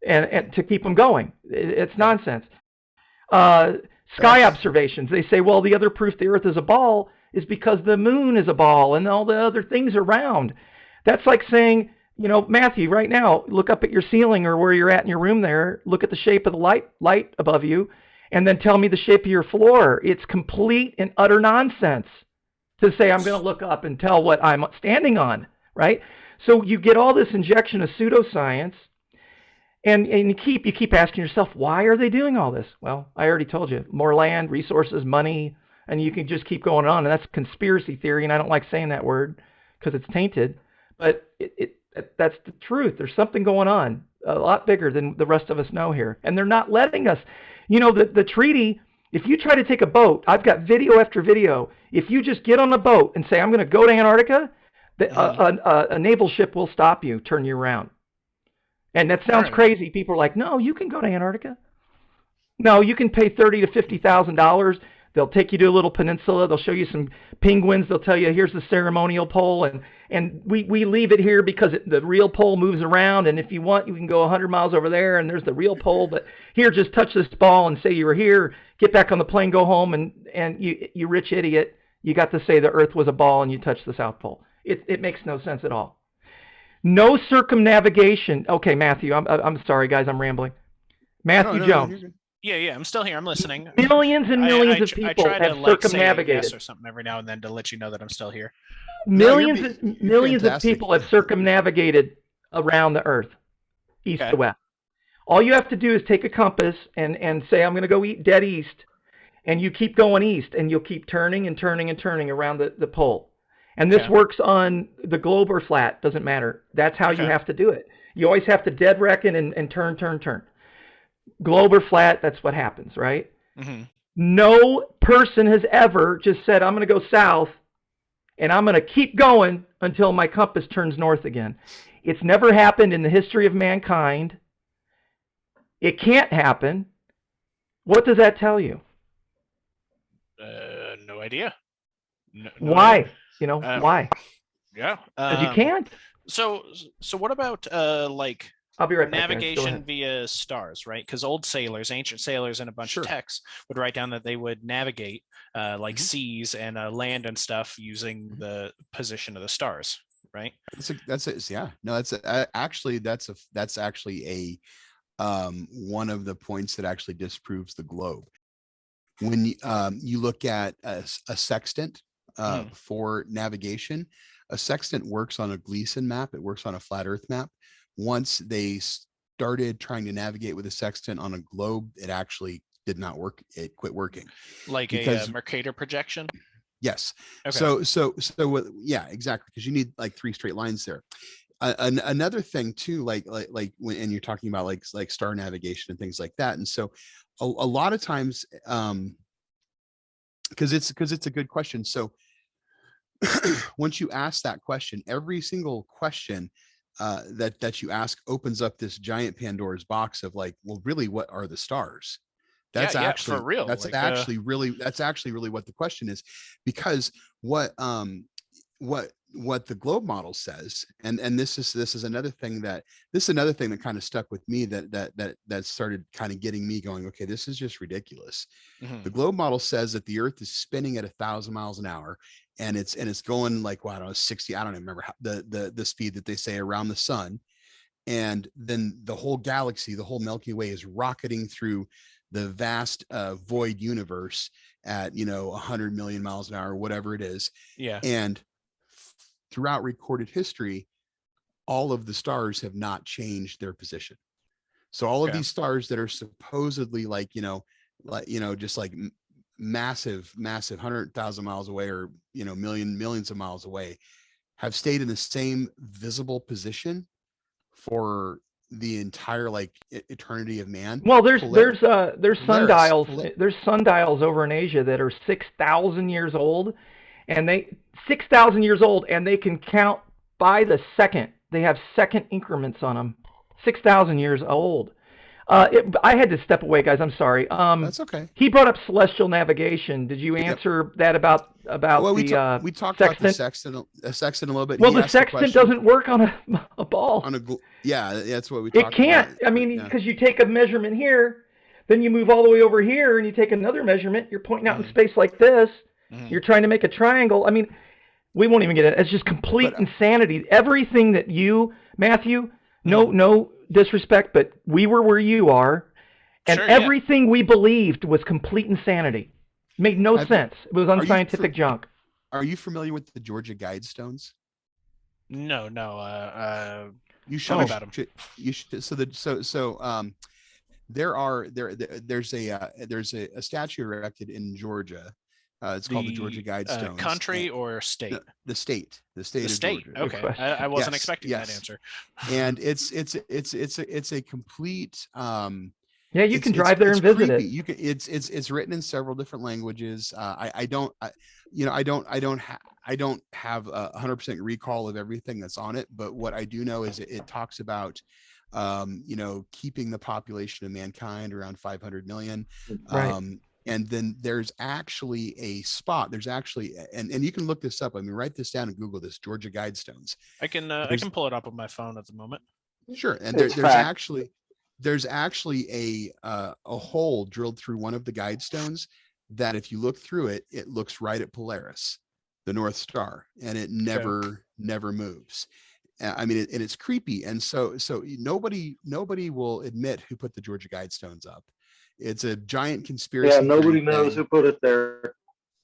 and to keep them going. It's nonsense. Sky observations. They say, well, the other proof the Earth is a ball is because the moon is a ball and all the other things are round. That's like saying, Mathew, right now, look up at your ceiling or where you're at in your room there, look at the shape of the light above you, and then tell me the shape of your floor. It's complete and utter nonsense to say I'm going to look up and tell what I'm standing on, right? So you get all this injection of pseudoscience, and you keep asking yourself, why are they doing all this? Well, I already told you, more land, resources, money, and you can just keep going on. And that's conspiracy theory, and I don't like saying that word because it's tainted, but that's the truth. There's something going on a lot bigger than the rest of us know here, and they're not letting us. The treaty, if you try to take a boat, I've got video after video. If you just get on a boat and say, I'm going to go to Antarctica, a naval ship will stop you, turn you around. And that sounds crazy. People are like, no, you can go to Antarctica. No, you can pay $30,000 to $50,000. They'll take you to a little peninsula. They'll show you some penguins. They'll tell you, here's the ceremonial pole. And we leave it here because the real pole moves around. And if you want, you can go 100 miles over there and there's the real pole. But here, just touch this ball and say you were here. Get back on the plane, go home. And you rich idiot, you got to say the Earth was a ball and you touched the South Pole. It makes no sense at all. No circumnavigation. Okay, Mathew, I'm sorry, guys, I'm rambling. Mathew Jones. Yeah, I'm still here. I'm listening. Millions and millions of people have circumnavigated. Yes or something every now and then to let you know that I'm still here. Millions of people have circumnavigated around the Earth, east to west. All you have to do is take a compass and say, I'm going to go dead east, and you keep going east, and you'll keep turning and turning and turning around the pole. And this works on the globe or flat, doesn't matter. That's how you have to do it. You always have to dead reckon and turn. Globe or flat, that's what happens, right? Mm-hmm. No person has ever just said, I'm going to go south, and I'm going to keep going until my compass turns north again. It's never happened in the history of mankind. It can't happen. What does that tell you? No idea. No Why? idea. Why? Yeah. Because you can't. So what about I'll be right back, navigation via stars, right? Because ancient sailors, and a bunch of texts would write down that they would navigate seas and land and stuff using the position of the stars, right? That's actually a one of the points that actually disproves the globe. When you look at a sextant for navigation, a sextant works on a Gleason map. It works on a flat Earth map. Once they started trying to navigate with a sextant on a globe, it actually did not work. It quit working. Like a Mercator projection? Yes. Okay. So yeah, exactly. Because you need like 3 straight lines there. Another thing too, like when and you're talking about like star navigation and things like that. And so a lot of times, because it's a good question. So once you ask that question, every single question that you ask opens up this giant Pandora's box of like, well, really, what are the stars? That's actually for real. That's actually really what the question is, because what what the globe model says, and this is another thing that kind of stuck with me, that started kind of getting me going, okay, this is just ridiculous. The globe model says that the earth is spinning at 1,000 miles an hour, and it's going like, well, I don't know, 60, I don't even remember how, the speed that they say around the sun. And then the whole galaxy, the whole Milky Way, is rocketing through the vast void universe at 100 million miles an hour, whatever it is. Yeah. And throughout recorded history, all of the stars have not changed their position. So all of these stars that are supposedly like just like massive 100,000 miles away, or millions of miles away, have stayed in the same visible position for the entire like eternity of man. Well, there's sundials. There's sundials over in Asia that are 6,000 years old, and they can count by the second. They have second increments on them. 6,000 years old. I had to step away, guys. I'm sorry. That's okay. He brought up celestial navigation. Did you answer that about well, we talked about the sextant a little bit. Well, the sextant doesn't work on a ball. That's what we talked about. It can't. I mean, because you take a measurement here, then you move all the way over here, and you take another measurement. You're pointing out in space like this. You're trying to make a triangle. I mean, we won't even get it. It's just complete insanity. Everything that you, Matthew, no disrespect, but we were where you are, and everything we believed was complete insanity. It made no sense. It was unscientific junk. Are you familiar with the Georgia Guidestones? No. You should about them. You should. There's a statue erected in Georgia. It's called the Georgia Guidestones. Country or state? No, the state of Georgia. Okay, I wasn't expecting that answer. And it's a complete. You can drive there and visit it. You can. It's written in several different languages. I don't have 100% recall of everything that's on it, but what I do know is it talks about keeping the population of mankind around 500 million. Right. And then there's actually a spot. There's actually, and you can look this up. I mean, write this down and Google this, Georgia Guidestones. I can pull it up on my phone at the moment. Sure. And there's actually a hole drilled through one of the Guidestones that, if you look through it, it looks right at Polaris, the North Star, and it never moves. I mean, and it's creepy. And so nobody will admit who put the Georgia Guidestones up. It's a giant conspiracy. Yeah, nobody knows who put it there.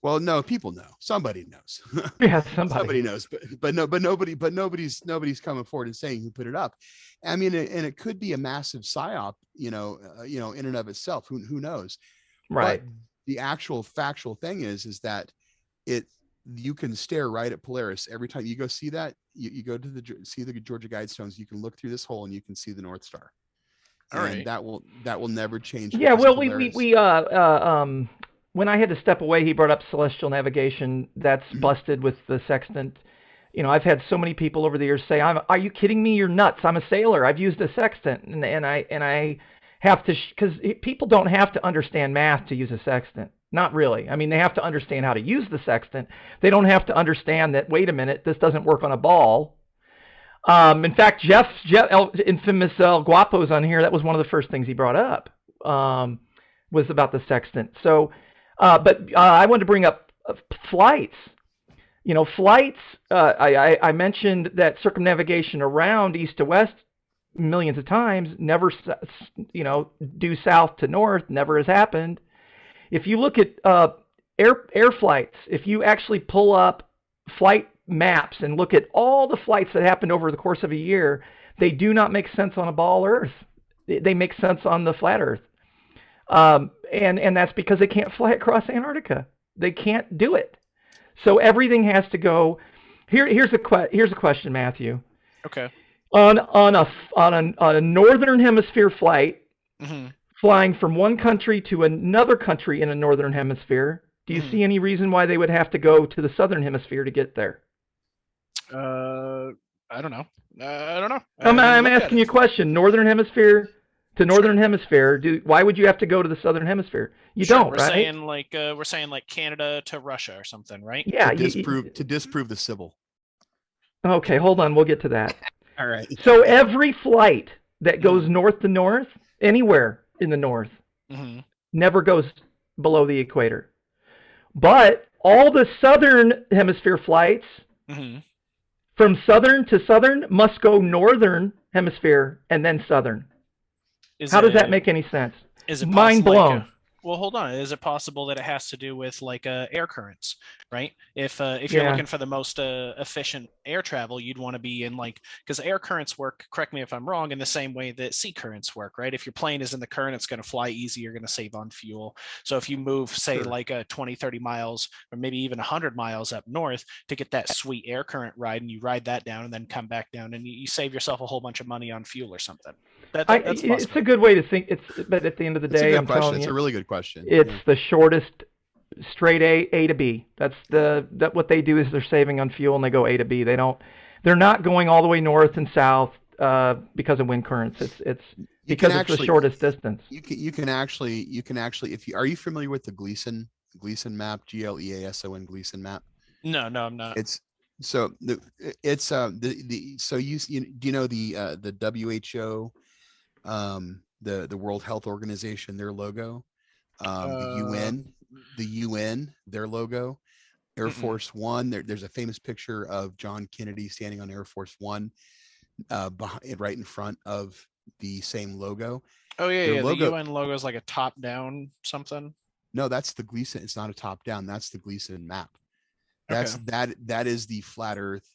Well, no, people know. Somebody knows. Yeah, somebody knows. But nobody's coming forward and saying who put it up. I mean, and it could be a massive psyop, in and of itself. Who knows? Right. But the actual factual thing is that you can stare right at Polaris every time you go see that. You go to see the Georgia Guidestones. You can look through this hole and you can see the North Star. All right. That will never change. Yeah, well, we when I had to step away, he brought up celestial navigation. That's busted with the sextant. I've had so many people over the years say, "Are you kidding me? You're nuts. I'm a sailor. I've used a sextant," and I have to, because people don't have to understand math to use a sextant. Not really. I mean, they have to understand how to use the sextant. They don't have to understand that, wait a minute, this doesn't work on a ball. In fact, Jeff infamous El Guapo's on here. That was one of the first things he brought up, was about the sextant. So, but I wanted to bring up flights. Flights, I mentioned that circumnavigation around east to west millions of times, never, due south to north, never has happened. If you look at air flights, if you actually pull up flight maps and look at all the flights that happened over the course of a year, they do not make sense on a ball Earth. They make sense on the flat Earth. And that's because they can't fly across Antarctica. They can't do it. So everything has to go. Here's a question, Matthew. Okay. On a northern hemisphere flight, flying from one country to another country in a northern hemisphere, do you see any reason why they would have to go to the southern hemisphere to get there? I don't know. I don't know. I'm asking you a question. Northern hemisphere to northern hemisphere. Why would you have to go to the southern hemisphere? You don't, right? We're saying like Canada to Russia or something, right? Yeah. To disprove the civil. Okay, hold on. We'll get to that. All right. So every flight that goes north to north, anywhere in the north, Mm-hmm. never goes below the equator. But all the southern hemisphere flights Mm-hmm. from southern to southern must go northern hemisphere and then southern. How does that make any sense? Is it Mind possible, blown. well, hold on. Is it possible that it has to do with like air currents, right? If you're Yeah. looking for the most efficient air travel, you'd want to be in like, because air currents work, correct me if I'm wrong, in the same way that sea currents work, right? If your plane is in the current, it's going to fly easy, you're going to save on fuel. So if you move, say, Sure. like 20, 30 miles, or maybe even 100 miles up north to get that sweet air current ride, and you ride that down and then come back down, and you save yourself a whole bunch of money on fuel or something. That's It's a good way to think. But at the end of the That's a day, good I'm question. telling It's you, a really good question. it's Yeah. the shortest straight A to B. That's what they do is they're saving on fuel and they go A to B. They're not going all the way north and south because of wind currents. It's because it's the shortest distance. You can actually are you familiar with the Gleason map, Gleason Gleason map? No, I'm not. It's so do you know the WHO, the World Health Organization, their logo, the UN, their logo, Air Force One. There's a famous picture of John Kennedy standing on Air Force One, right in front of the same logo. Oh yeah, Their yeah. logo, The UN logo is like a top-down something. no, that's the Gleason. It's not a top down. That's the Gleason map. Okay. That is the flat Earth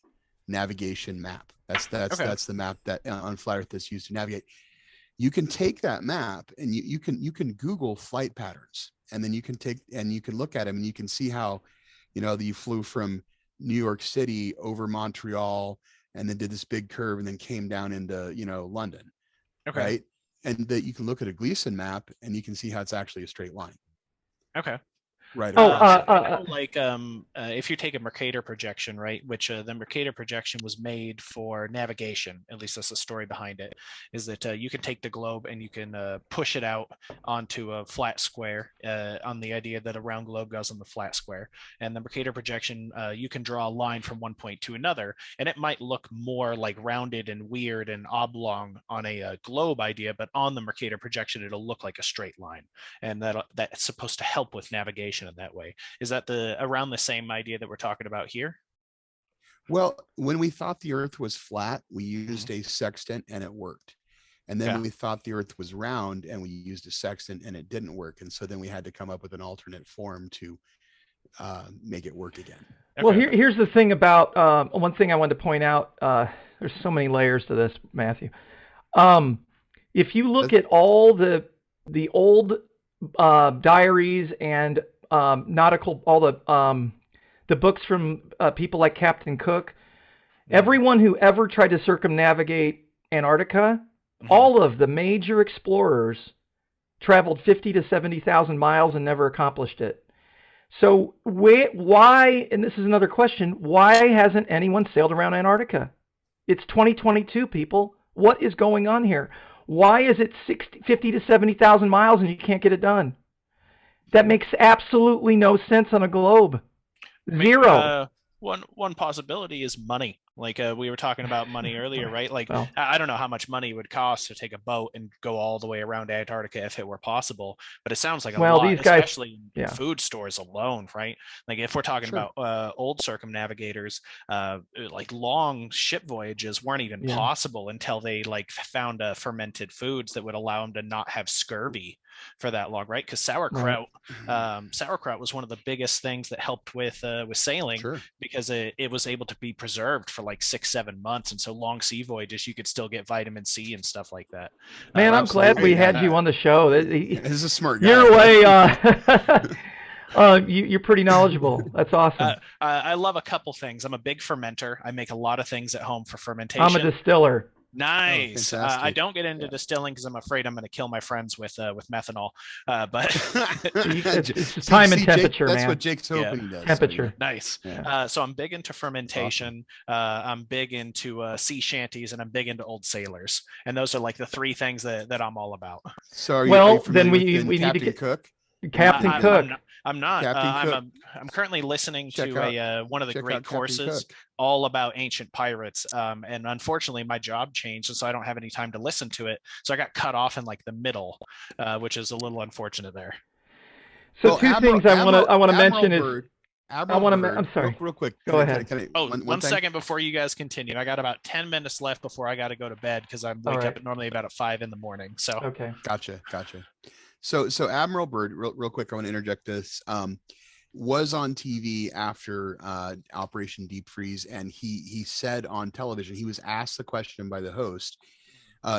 navigation map. That's the map that on flat Earth that's used to navigate. You can take that map and you can Google flight patterns, and then you can look at them and you can see how, you flew from New York City over Montreal and then did this big curve and then came down into London, Okay. right? And that you can look at a Gleason map and you can see how it's actually a straight line. Okay. Right. Like if you take a Mercator projection, right, which the Mercator projection was made for navigation, at least that's the story behind it, is that you can take the globe and you can push it out onto a flat square on the idea that a round globe goes on the flat square. And the Mercator projection, you can draw a line from one point to another, and it might look more like rounded and weird and oblong on a globe idea, but on the Mercator projection, it'll look like a straight line, and that's supposed to help with navigation in that way. Is that around the same idea that we're talking about here? Well, when we thought the Earth was flat, we used a sextant and it worked. And then we thought the Earth was round and we used a sextant and it didn't work. And so then we had to come up with an alternate form to make it work again. Well, here's the thing about one thing I wanted to point out. There's so many layers to this, Matthew. If you look at all the old diaries and nautical, all the books from people like Captain Cook, everyone who ever tried to circumnavigate Antarctica, all of the major explorers traveled 50 to 70,000 miles and never accomplished it. So why, and this is another question, why hasn't anyone sailed around Antarctica? It's 2022, people. What is going on here? Why is it 50 to 70,000 miles and you can't get it done? That makes absolutely no sense on a globe. Zero. One possibility is money. Like we were talking about money earlier, right? Like I don't know how much money it would cost to take a boat and go all the way around Antarctica if it were possible, but it sounds like a lot, these guys, especially in food stores alone, right? Like if we're talking about old circumnavigators, like long ship voyages weren't even possible until they like found fermented foods that would allow them to not have scurvy for that long, right? Because sauerkraut was one of the biggest things that helped with sailing, because it was able to be preserved for like 6-7 months, and so long sea voyages you could still get vitamin C and stuff like that. Man, I'm glad we had you on the show. This is a smart guy. You're you're pretty knowledgeable. That's awesome. I love a couple things. I'm a big fermenter. I make a lot of things at home for fermentation. I'm a distiller. Nice. I don't get into distilling because I'm afraid I'm going to kill my friends with methanol. But it's time and temperature, That's man. what Jake's hoping he does. Temperature. Nice. So I'm big into fermentation. Awesome. I'm big into sea shanties, and I'm big into old sailors. And those are like the three things that I'm all about. So are you then we need Captain to Cook? Captain Cook. I'm not. Captain Cook. I'm currently listening Check to one of the check great out Captain courses Cook. all about ancient pirates. And unfortunately, my job changed, and so I don't have any time to listen to it. So I got cut off in like the middle, which is a little unfortunate there. So Well, two things I want to mention is I'm sorry. Real quick. Go ahead. One second before you guys continue. I got about 10 minutes left before I got to go to bed because I'm wake up normally about at 5 in the morning. So okay. Gotcha. So Admiral Byrd, real quick, I want to interject this. Was on TV after Operation Deep Freeze, and he said on television, he was asked the question by the host,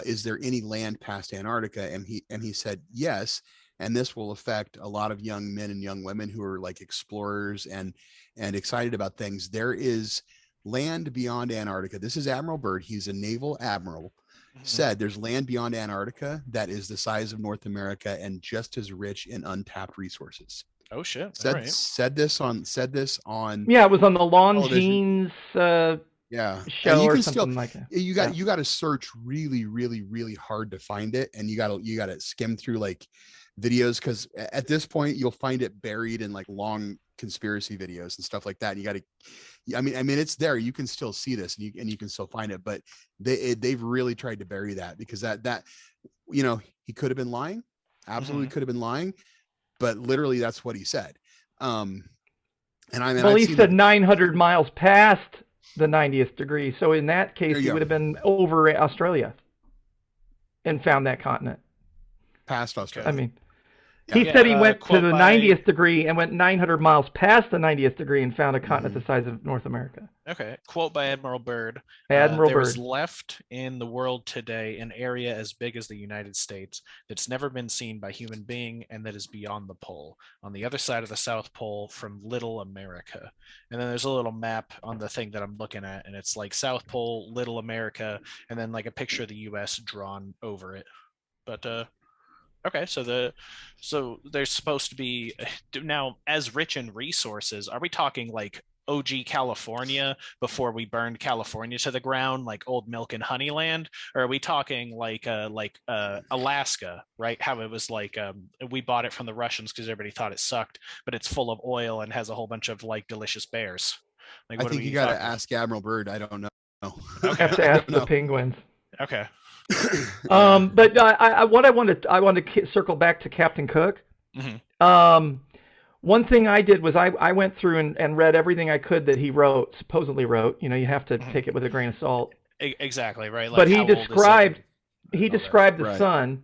is there any land past Antarctica? And he said yes. And this will affect a lot of young men and young women who are like explorers and excited about things. There is land beyond Antarctica. This is Admiral Byrd. He's a naval admiral. Said there's land beyond Antarctica that is the size of North America and just as rich in untapped resources. Oh shit! Said this on. Yeah, it was on the Longines show you or can something like that. You got to search really, really, really hard to find it, and you got to skim through like videos, because at this point you'll find it buried in like long conspiracy videos and stuff like that. And you got to, I mean, it's there. You can still see this, and you can still find it, but they've really tried to bury that, because that he could have been lying, absolutely could have been lying, but literally that's what he said. And he said 900 miles past the 90th degree. So in that case, he would have been over Australia and found that continent. Past Australia. I mean, he said he went to the 90th degree and went 900 miles past the 90th degree and found a continent the size of North America. Okay. Quote by Admiral Byrd. Admiral Byrd. There is left in the world today an area as big as the United States that's never been seen by human being, and that is beyond the pole, on the other side of the South Pole from Little America. And then there's a little map on the thing that I'm looking at, and it's like South Pole, Little America, and then like a picture of the U.S. drawn over it. But okay, so there's supposed to be now, as rich in resources, are we talking like OG California before we burned California to the ground, like old milk and honey land? Or are we talking like Alaska, right? How it was like we bought it from the Russians because everybody thought it sucked, but it's full of oil and has a whole bunch of like delicious bears. Like, I think you got to ask Admiral Byrd. I don't know. Okay. Have to ask the penguins. Okay. But I want to circle back to Captain Cook. One thing I did was I went through and read everything I could that he supposedly wrote. You know, you have to take it with a grain of salt. Exactly, right. Like, but he described the right. sun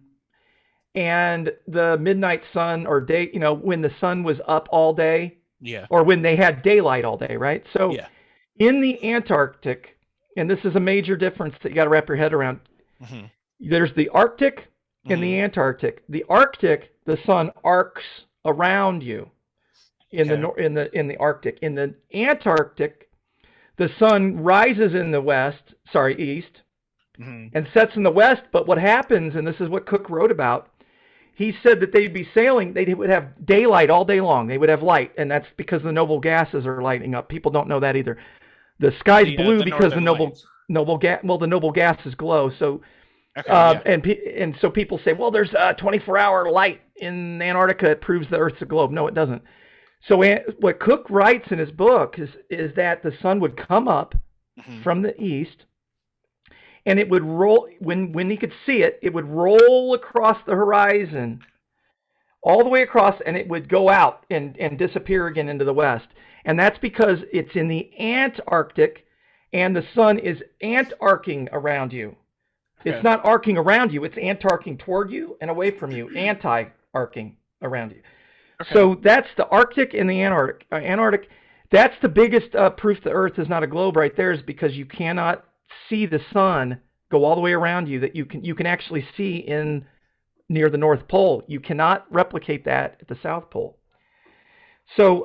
and the midnight sun, or day, you know, when the sun was up all day. Yeah. Or when they had daylight all day, right? So in the Antarctic, and this is a major difference that you got to wrap your head around. There's the Arctic and the Antarctic. The Arctic, the sun arcs around you in the Arctic. In the Antarctic, the sun rises in the east, and sets in the west. But what happens, and this is what Cook wrote about, he said that they'd be sailing, they would have daylight all day long. They would have light, and that's because the noble gases are lighting up. People don't know that either. The sky's blue because the noble gases glow. So, and so people say, well, there's a 24-hour light in Antarctica. It proves the Earth's a globe. No, it doesn't. So what Cook writes in his book is that the sun would come up from the east, and it would roll, when he could see it, it would roll across the horizon, all the way across, and it would go out and disappear again into the west. And that's because it's in the Antarctic, and the sun is antarcing around you. Okay. It's not arcing around you, it's antarcing toward you and away from you, anti-arcing around you. Okay. So that's the Arctic and the Antarctic. That's the biggest proof the Earth is not a globe right there, is because you cannot see the sun go all the way around you, that you can actually see near the North Pole. You cannot replicate that at the South Pole. So,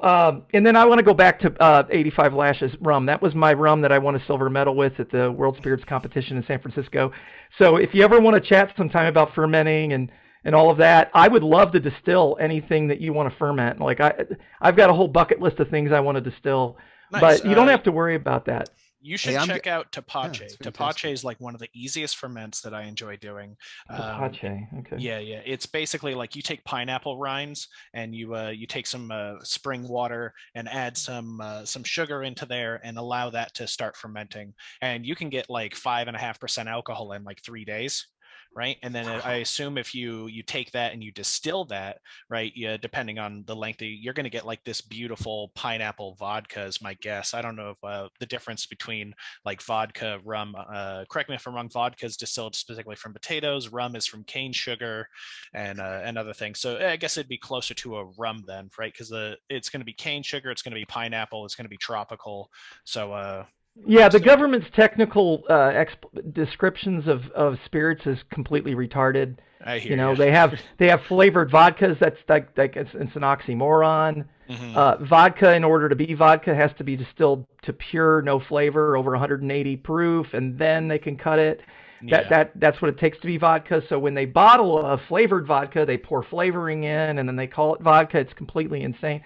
and then I want to go back to 85 Lashes rum. That was my rum that I won a silver medal with at the World Spirits Competition in San Francisco. So if you ever want to chat sometime about fermenting and all of that, I would love to distill anything that you want to ferment. Like I've got a whole bucket list of things I want to distill, nice. But you don't have to worry about that. You should Hey, check out yeah, Tapache. it's Tapache fantastic. is like one of the easiest ferments that I enjoy doing. Tapache. Okay. Yeah, yeah. It's basically like you take pineapple rinds and you take some spring water and add some sugar into there and allow that to start fermenting. And you can get like 5.5% alcohol in like 3 days. Right. And then I assume if you take that and you distill that, right, yeah, depending on the length, you're going to get like this beautiful pineapple vodka is my guess. I don't know if the difference between like vodka, rum, correct me if I'm wrong, vodka is distilled specifically from potatoes, rum is from cane sugar and other things. So I guess it'd be closer to a rum then, right? Because it's going to be cane sugar, it's going to be pineapple, it's going to be tropical. So Yeah, the so government's technical descriptions of spirits is completely retarded. I hear You know, you. they have flavored vodkas. That's like it's an oxymoron. Mhm. Vodka, in order to be vodka, has to be distilled to pure, no flavor, over 180 proof, and then they can cut it. Yeah. That's what it takes to be vodka. So when they bottle a flavored vodka, they pour flavoring in, and then they call it vodka. It's completely insane.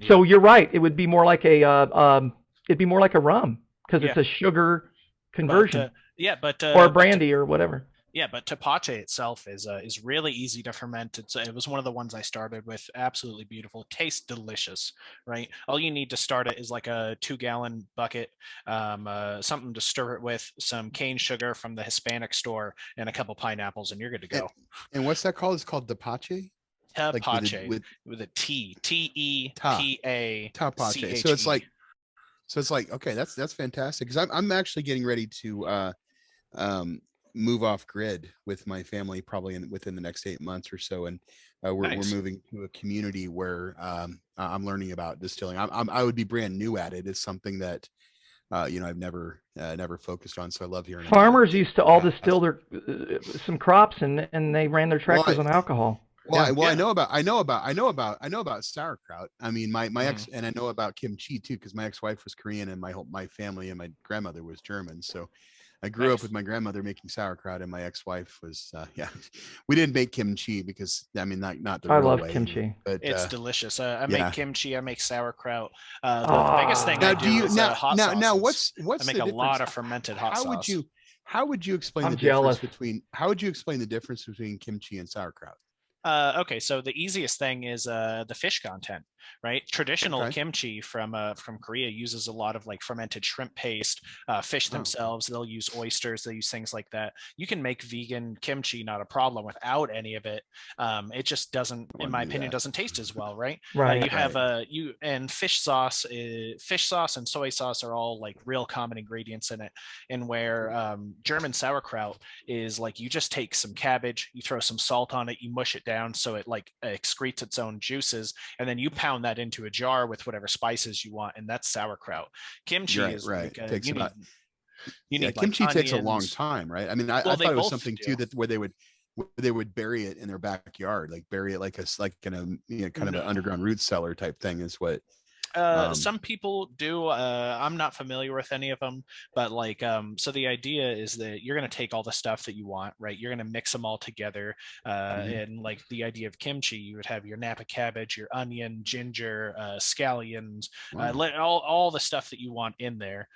So you're right. It would be more like it'd be more like a rum because Yeah. it's a sugar But conversion or or brandy or whatever. yeah, but Tapache itself is really easy to ferment. It was one of the ones I started with. Absolutely beautiful, tastes delicious. Right, all you need to start it is like a 2-gallon bucket, something to stir it with, some cane sugar from the Hispanic store, and a couple pineapples, and you're good to go. And what's that called? It's called Depache? Like Tapache with a T, ta Tapache. So it's T-E-P-A-C-H-E. like okay, that's fantastic because I'm actually getting ready to move off grid with my family probably within the next 8 months or so, and we're Nice. moving to a community where I'm learning about distilling. I would be brand new at it. It's something that I've never focused on, so I love hearing about it. Farmers used to all distill their some crops and they ran their tractors on alcohol. I know about sauerkraut. I mean, my ex, Mhm. and I know about kimchi too, because my ex-wife was Korean and my family and my grandmother was German. So I grew up Nice. with my grandmother making sauerkraut, and my ex-wife was We didn't make kimchi because I mean not the I real love way, kimchi. but It's delicious. I yeah. make kimchi. I make sauerkraut. The biggest thing I Now, Ah, do do you is hot now sauces. what's I make the a lot difference? of fermented hot sauce. How would you explain I'm the difference jealous. between how would you explain the difference between kimchi and sauerkraut? Okay, so the easiest thing is the fish content, right? Traditional Okay. kimchi from Korea uses a lot of like fermented shrimp paste, fish Oh, okay. themselves. They'll use oysters. They use things like that. You can make vegan kimchi not a problem without any of it. It just doesn't, I in want my to do opinion, that. doesn't taste as well, right? right. You have Right. you and fish sauce, fish sauce and soy sauce are all like real common ingredients in it. And where German sauerkraut is like you just take some cabbage, you throw some salt on it, you mush it down so it like excretes its own juices, and then you pound that into a jar with whatever spices you want, and that's sauerkraut. Kimchi Right. is Right. like Takes you about need like kimchi takes a long onions. time, right? I mean, I Well, they thought it was both something do. too that where they would bury it in their backyard, like bury it like in a kind of an No. underground root cellar type thing is what Some people do. I'm not familiar with any of them, but like, so the idea is that you're going to take all the stuff that you want, right? You're going to mix them all together. Mhm. And like the idea of kimchi, you would have your Napa cabbage, your onion, ginger, scallions, Wow. all the stuff that you want in there.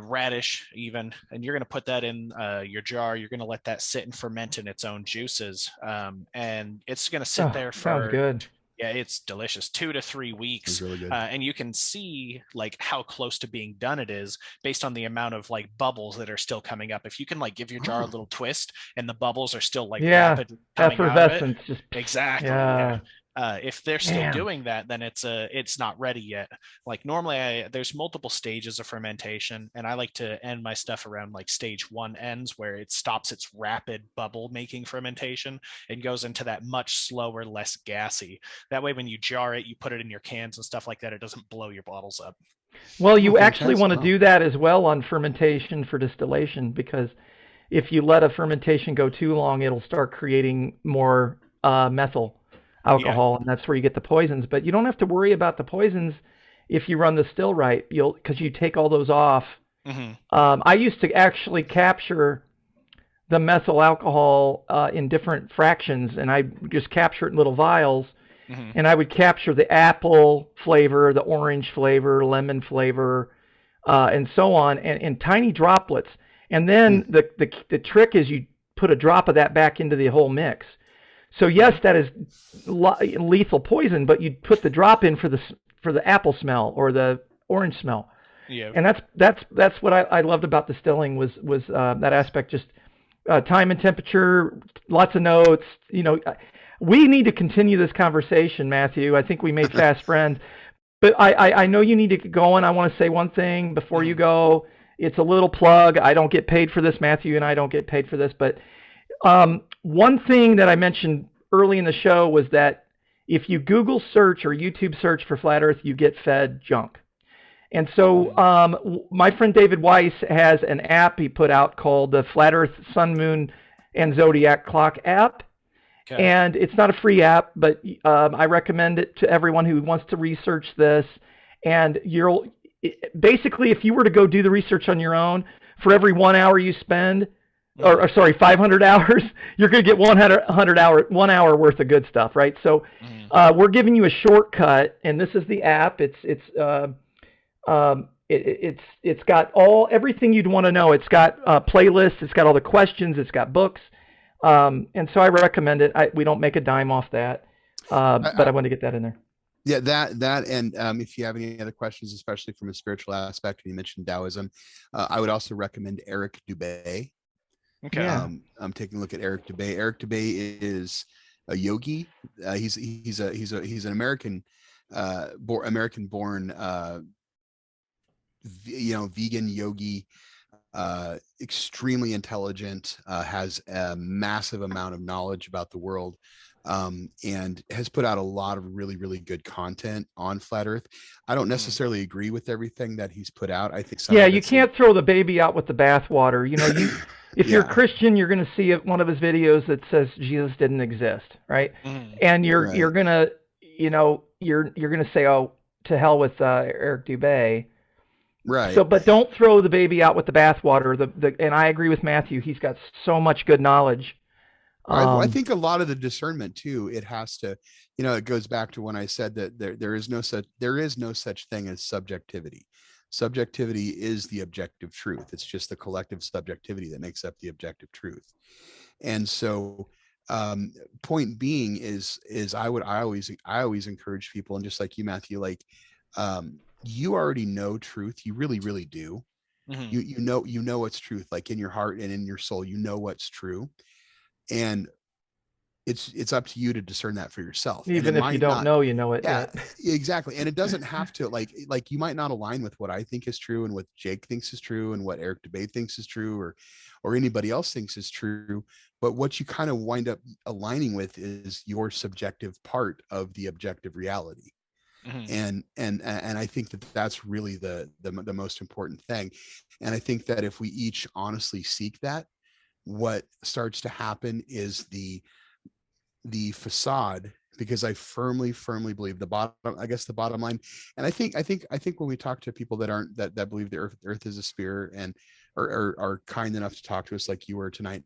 Radish even, and you're going to put that in your jar. You're going to let that sit and ferment in its own juices, and it's going to sit Oh, there sounds for, good. yeah, it's delicious, 2 to 3 weeks. It's really good. And you can see like how close to being done it is based on the amount of like bubbles that are still coming up. If you can like give your jar a Oh, little twist and the bubbles are still like Yeah, rapidly coming out of it. effervescence. Just Exactly. Yeah. yeah. If they're still Damn. doing that, then it's not ready yet. Like normally, there's multiple stages of fermentation, and I like to end my stuff around like stage 1 ends, where it stops its rapid bubble making fermentation and goes into that much slower, less gassy. That way, when you jar it, you put it in your cans and stuff like that, it doesn't blow your bottles up. Well, oh, you actually want to fantastic. Wow. do that as well on fermentation for distillation because if you let a fermentation go too long, it'll start creating more methyl Yeah. alcohol, and that's where you get the poisons. But you don't have to worry about the poisons if you run the still right. Because you take all those off. hmm I used to actually capture the methyl alcohol in different fractions, and I just capture it in little vials. hmm And I would capture the apple flavor, the orange flavor, lemon flavor, and so on, and in tiny droplets. And then the trick is you put a drop of that back into the whole mix. So yes, that is lethal poison, but you put the drop in for the apple smell or the orange smell. Yeah. And that's what I loved about distilling was that aspect, just time and temperature, lots of notes. You know, we need to continue this conversation, Matthew. I think we made fast friends. But I know you need to get going. I want to say one thing before you go. It's a little plug. I don't get paid for this. Matthew and I don't get paid for this. But one thing that I mentioned early in the show was that if you Google search or YouTube search for Flat Earth, you get fed junk. And so my friend David Weiss has an app he put out called the Flat Earth Sun, Moon, and Zodiac Clock app. Okay. And it's not a free app, but I recommend it to everyone who wants to research this. And basically, if you were to go do the research on your own, for every 1 hour you spend, or sorry, 500 hours, you're going to get 1 hour worth of good stuff, right? So we're giving you a shortcut, and this is the app. It's got everything you'd want to know. It's got playlists. It's got all the questions. It's got books. And so I recommend it. We don't make a dime off that, but I want to get that in there. Yeah, that, and if you have any other questions, especially from a spiritual aspect, and you mentioned Taoism, I would also recommend Eric Dubay. Okay. Yeah. I'm taking a look at Eric Dubay. Eric Dubay is a yogi. He's an American born vegan yogi. Extremely intelligent, has a massive amount of knowledge about the world, and has put out a lot of really, really good content on Flat Earth. I don't necessarily agree with everything that he's put out. I think you can't throw the baby out with the bathwater. You know, if you're a Christian, you're going to see one of his videos that says Jesus didn't exist, right? And you're gonna say, oh, to hell with Eric Dubay. Right. So, but don't throw the baby out with the bathwater. And I agree with Matthew. He's got so much good knowledge. I think a lot of the discernment too. It has to, it goes back to when I said that there is no such thing as subjectivity. Subjectivity is the objective truth. It's just the collective subjectivity that makes up the objective truth. And so, point being is I always encourage people, and just like you, Matthew, you already know truth. You really, really do. Mm-hmm. You know what's truth, like in your heart and in your soul, you know what's true. And it's up to you to discern that for yourself. Even if you don't know, you know it. Yeah, exactly. And it doesn't have to like you might not align with what I think is true and what Jake thinks is true and what Eric Dubay thinks is true or anybody else thinks is true. But what you kind of wind up aligning with is your subjective part of the objective reality. Mm-hmm. And I think that's really the most important thing. And I think that if we each honestly seek that, what starts to happen is the facade, because I firmly believe the bottom line. And I think when we talk to people that believe the earth is a sphere and are kind enough to talk to us like you were tonight,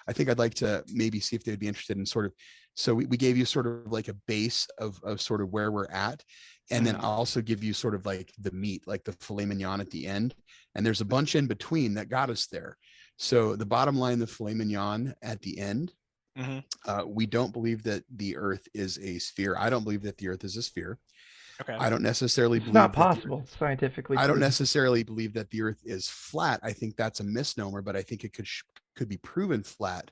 I think I'd like to maybe see if they'd be interested in sort of, so we gave you sort of like a base of sort of where we're at. And then I'll also give you sort of like the meat, like the filet mignon at the end. And there's a bunch in between that got us there. So the bottom line, the filet mignon at the end, we don't believe that the earth is a sphere. I don't believe that the earth is a sphere. Okay. I don't necessarily believe it's not possible scientifically. I don't necessarily believe that the earth is flat. I think that's a misnomer, but I think it could be proven flat.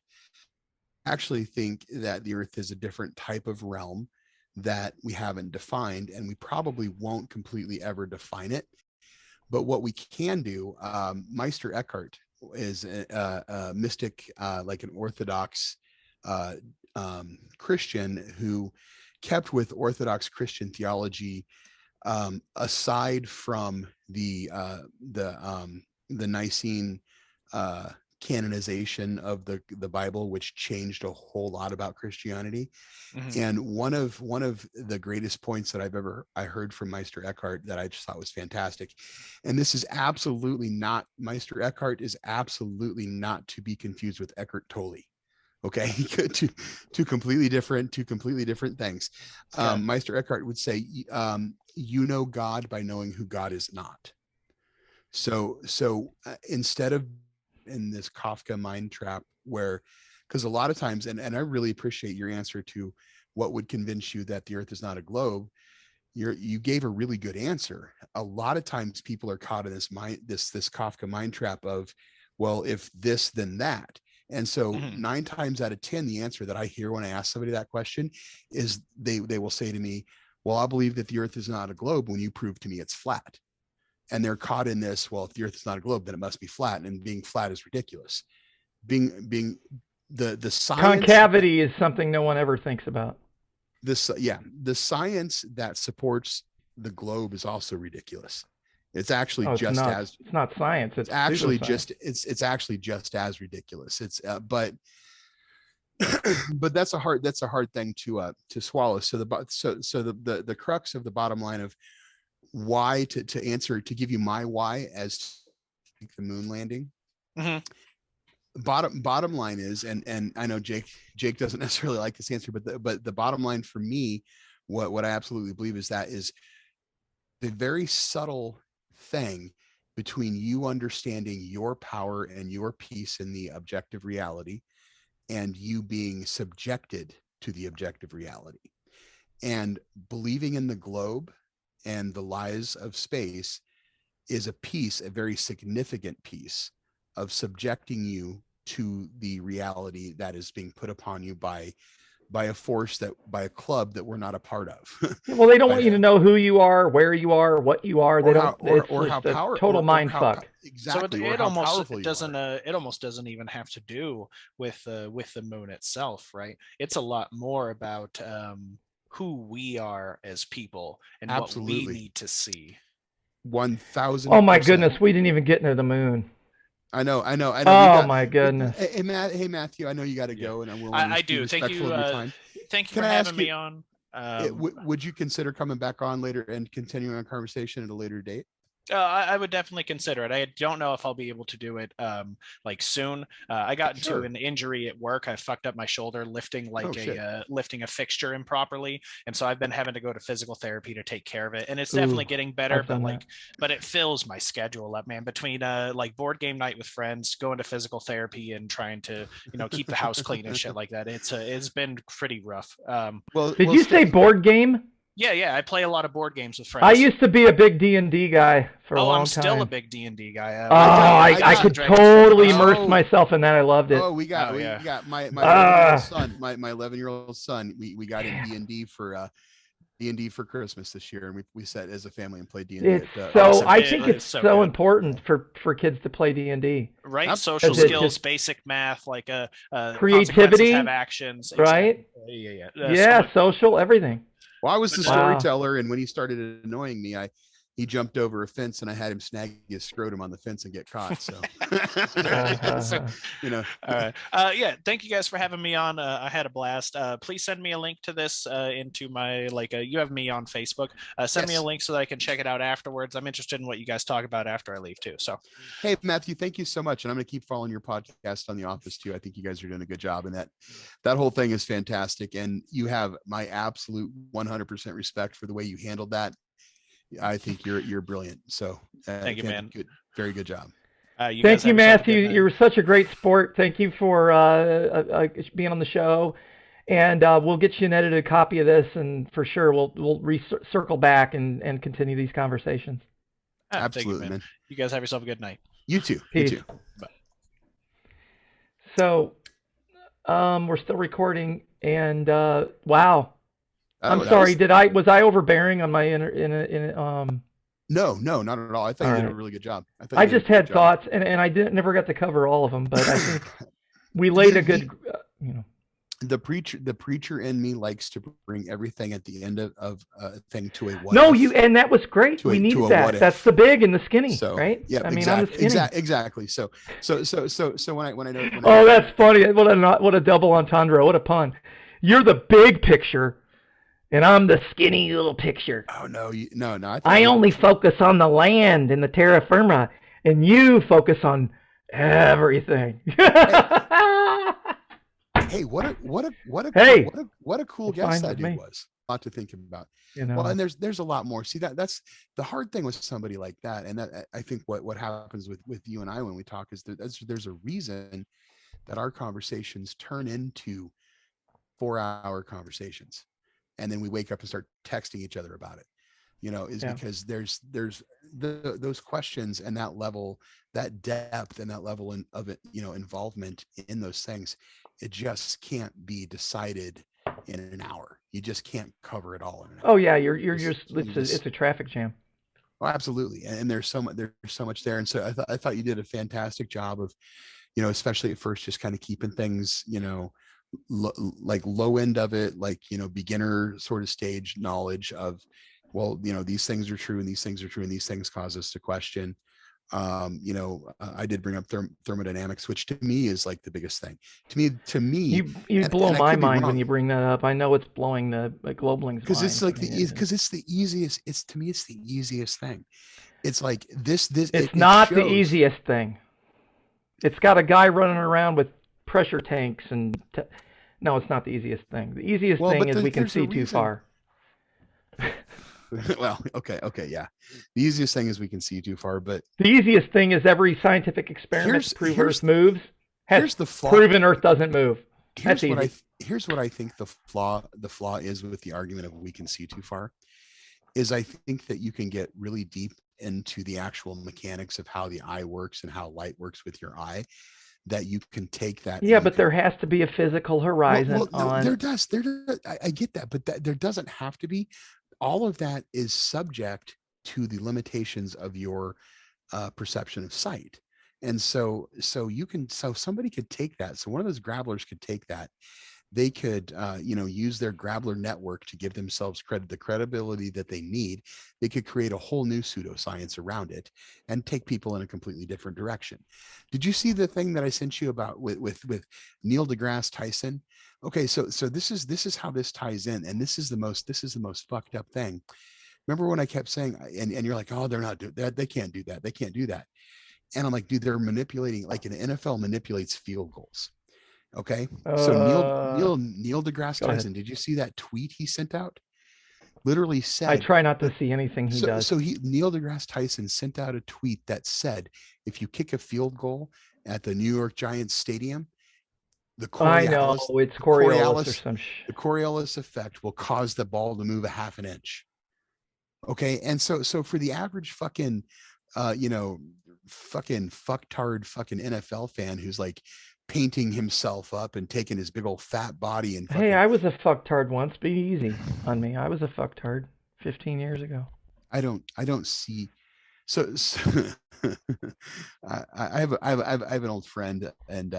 I actually think that the earth is a different type of realm that we haven't defined, and we probably won't completely ever define it. But what we can do, Meister Eckhart is a mystic, like an Orthodox Christian who kept with Orthodox Christian theology, aside from the Nicene canonization of the Bible, which changed a whole lot about Christianity. And one of the greatest points that I heard from Meister Eckhart that I just thought was fantastic, and this is absolutely not, Meister Eckhart is absolutely not to be confused with Eckhart Tolle. Okay, two completely different things. Meister Eckhart would say, you know God by knowing who God is not. So instead of in this Kafka mind trap where, because a lot of times, and I really appreciate your answer to what would convince you that the earth is not a globe. You gave a really good answer. A lot of times people are caught in this Kafka mind trap of, well, if this, then that. And so 9 times out of 10, the answer that I hear when I ask somebody that question is they will say to me, well, I believe that the earth is not a globe when you prove to me it's flat. And they're caught in this, well, if the earth is not a globe, then it must be flat. And being flat is ridiculous. Being the science. Concavity is something no one ever thinks about. The science that supports the globe is also ridiculous. It's actually it's not science. It's actually it's actually just as ridiculous. It's but that's a hard thing to swallow. So the crux of the bottom line of why to answer, to give you my why as to the moon landing. Bottom line is, and I know Jake doesn't necessarily like this answer, but the bottom line for me, what I absolutely believe is that is the very subtle thing between you understanding your power and your peace in the objective reality and you being subjected to the objective reality. And believing in the globe and the lies of space is a very significant piece of subjecting you to the reality that is being put upon you by a force, by a club that we're not a part of. Well, they don't want you to know who you are, where you are, what you are. They don't. Or how powerful. Total mind fuck. Exactly. So it almost doesn't even have to do with the moon itself, right? It's a lot more about who we are as people and what we need to see. 1,000. Oh my goodness, we didn't even get into the moon. I know. Oh my goodness. Hey, Matthew, I know you got to go, and I do. Thank you. Thank you for having me on. Would you consider coming back on later and continuing our conversation at a later date? I would definitely consider it. I don't know if I'll be able to do it like soon. I got into an injury at work. I fucked up my shoulder lifting lifting a fixture improperly, and so I've been having to go to physical therapy to take care of it. And it's definitely getting better, but it fills my schedule up, man. Between like board game night with friends, going to physical therapy, and trying to keep the house clean and shit like that. It's been pretty rough. Did you say board game? Yeah, I play a lot of board games with friends. I used to be a big D&D guy for a long time. I'm still a big D&D guy. I could totally immerse myself in that. I loved it. We got my 11-year-old son, my 11-year-old son. We got in D&D for Christmas this year, and we sat as a family and played D&D. I think it's so important for kids to play D&D. Right, social skills, basic math, like creativity, have actions. Right? Yeah, social, everything. Well, I was the storyteller, and when he started annoying me, he jumped over a fence, and I had him snag his scrotum on the fence and get caught. So, All right. Yeah. Thank you guys for having me on. I had a blast. Please send me a link to this into my you have me on Facebook. Send me a link so that I can check it out afterwards. I'm interested in what you guys talk about after I leave too. So, hey Matthew, thank you so much, and I'm going to keep following your podcast on The Office too. I think you guys are doing a good job, and that whole thing is fantastic. And you have my absolute 100% respect for the way you handled that. I think you're brilliant. So thank you, man. Good, very good job. Thank you, Matthew. You're such a great sport. Thank you for being on the show, and we'll get you an edited copy of this, and for sure we'll circle back and continue these conversations. Absolutely, thank you, man. You guys have yourself a good night. You too. Peace. You too. Bye. So, we're still recording, and wow. I'm sorry. Was I overbearing on my No, not at all. I thought you did a really good job. I just had thoughts, and I never got to cover all of them, but I think we laid a good, The preacher in me likes to bring everything at the end of a thing to a what. And that was great. We needed that. That's the big and the skinny, right? Yeah, I'm the skinny. Exactly. So when I know. That's funny. What a double entendre. What a pun. You're the big picture. And I'm the skinny little picture. Oh, no, no. I only focus on the land and the terra firma, and you focus on everything. Hey, what a cool Hey, guest that dude was. lot to think about. You know. Well, and there's a lot more. See, that's the hard thing with somebody like that. And that, I think what happens with you and I when we talk is that there's a reason that our conversations turn into 4-hour conversations, and then we wake up and start texting each other about it, is because there's those questions and that level, that depth and that level of it, involvement in those things. It just can't be decided in an hour. You just can't cover it all in an hour. Oh yeah, it's a traffic jam. Oh, absolutely. And there's so much there. And so I thought you did a fantastic job of, especially at first, just kind of keeping things, like low end of it, like, beginner sort of stage knowledge of, well, these things are true and these things are true and these things cause us to question. I did bring up thermodynamics, which to me is like the biggest thing. To me, you blow my mind when you bring that up. I know it's blowing the Globaling's because mind. it's like because it's the easiest. To me, it's the easiest thing. It's like this. It's not the easiest thing. It's got a guy running around with pressure tanks and. No, it's not the easiest thing. The easiest thing is we can see too far. Well, okay, yeah. The easiest thing is we can see too far, but the easiest thing is every scientific experiment to prove Earth moves has proven Earth doesn't move. That's easy. Here's what I think the flaw is with the argument of we can see too far, is I think that you can get really deep into the actual mechanics of how the eye works and how light works with your eye, that you can take that. Yeah, but there has to be a physical horizon on. There does. I get that, but there doesn't have to be. All of that is subject to the limitations of your perception of sight. And so somebody could take that. So one of those grabblers could take that. They could, use their grabbler network to give themselves the credibility that they need. They could create a whole new pseudoscience around it and take people in a completely different direction. Did you see the thing that I sent you about with Neil deGrasse Tyson? Okay, so this is how this ties in, and this is the most fucked up thing. Remember when I kept saying, and you're like, oh, they're not doing that, they can't do that, and I'm like, dude, they're manipulating, like an NFL manipulates field goals. Okay, so Neil deGrasse Tyson, did you see that tweet he sent out? Literally said, I try not to see anything he does. So Neil deGrasse Tyson sent out a tweet that said, if you kick a field goal at the New York Giants stadium, the Coriolis effect will cause the ball to move a half an inch. Okay, and so for the average fucking fucktard fucking NFL fan who's like painting himself up and taking his big old fat body and hey, I was a fucktard once. Be easy on me. I was a fucktard 15 years ago. I don't see. So I have an old friend, and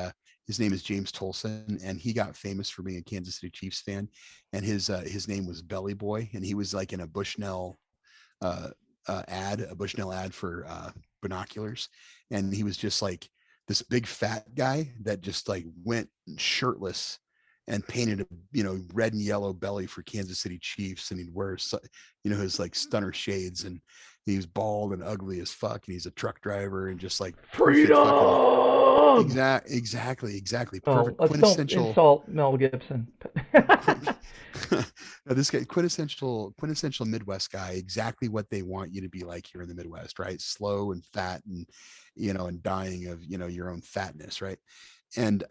his name is James Tolson, and he got famous for being a Kansas City Chiefs fan, and his name was Belly Boy, and he was like in a Bushnell ad for binoculars, and he was just like this big fat guy that just like went shirtless and painted a red and yellow belly for Kansas City Chiefs, and he'd wear his like stunner shades, and he was bald and ugly as fuck, and he's a truck driver and just like freedom. Exactly. Perfect. Let's don't insult Mel Gibson. This guy, quintessential Midwest guy, exactly what they want you to be like here in the Midwest, right? Slow and fat, and and dying of your own fatness, right? And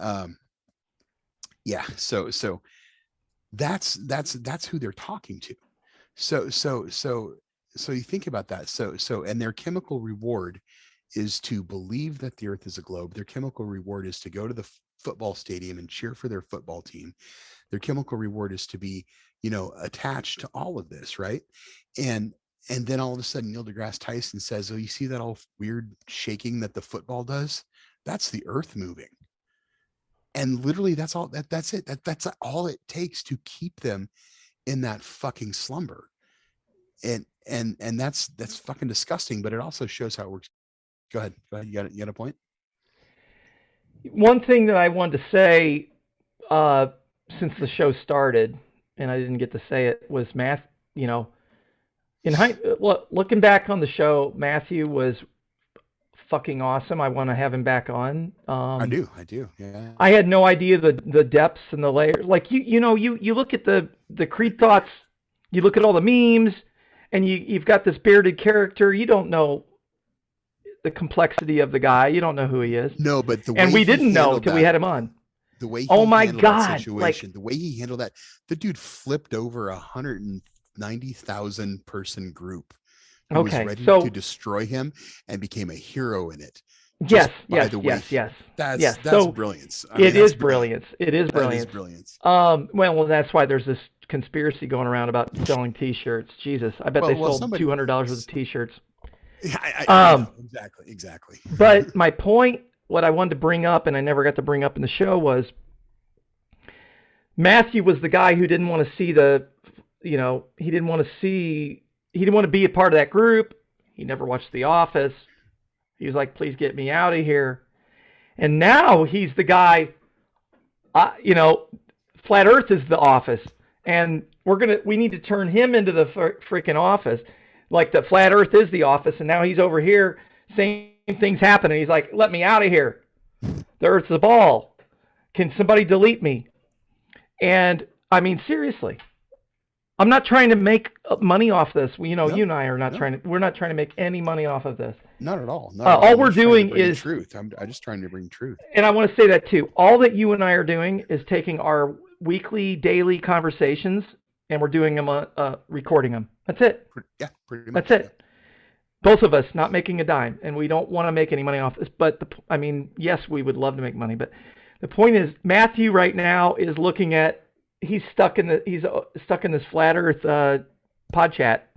so that's who they're talking to. So you think about that. So and their chemical reward is to believe that the earth is a globe. Their chemical reward is to go to the football stadium and cheer for their football team. Their chemical reward is to be, attached to all of this, right? And then all of a sudden Neil deGrasse Tyson says, oh, you see that all weird shaking that the football does? That's the earth moving. And literally that's all that's it. That's all it takes to keep them in that fucking slumber. And that's fucking disgusting, but it also shows how it works. Go ahead. You got a point? One thing that I wanted to say, since the show started, and I didn't get to say it, was looking back on the show, Mathew was fucking awesome. I want to have him back on. I do. Yeah. I had no idea the depths and the layers. Like you look at the Creed Thoughts You look at all the memes, and you've got this bearded character. You don't know the complexity of the guy. You don't know who he is. No, but the way and we he didn't know handled till we that- had him on. The way he Oh my handled that God, situation, the way he handled that, the dude flipped over 190,000 person group who was Okay, ready so- to destroy him and became a hero in it. Yes, by yes, the way yes, he- yes. That's Yes, that's so brilliance. I It mean, is that's brilliance. It is That brilliance. is brilliance. Well, that's why there's this conspiracy going around about selling T-shirts. Jesus, I bet Well, they sold somebody- $200 worth of T-shirts. Yeah, I know. Exactly. But my point, what I wanted to bring up, and I never got to bring up in the show, was Mathew was the guy who didn't want to see he didn't want to be a part of that group. He never watched The Office. He was like, please get me out of here. And now he's the guy, Flat Earth is The Office. And we need to turn him into the freaking Office. Like the Flat Earth is The Office. And now he's over here, same things happen. And he's like, let me out of here. The Earth's a ball. Can somebody delete me? And I mean, seriously, I'm not trying to make money off this. You and I are not we're not trying to make any money off of this. Not at all. All we're doing is truth. I'm just trying to bring truth. And I want to say that too. All that you and I are doing is taking our weekly, daily conversations and we're doing them, recording them. That's it. Yeah, pretty much. That's it. Both of us not making a dime, and we don't want to make any money off this. But yes, we would love to make money, but the point is, Mathew right now is looking at he's stuck in this Flat Earth pod chat,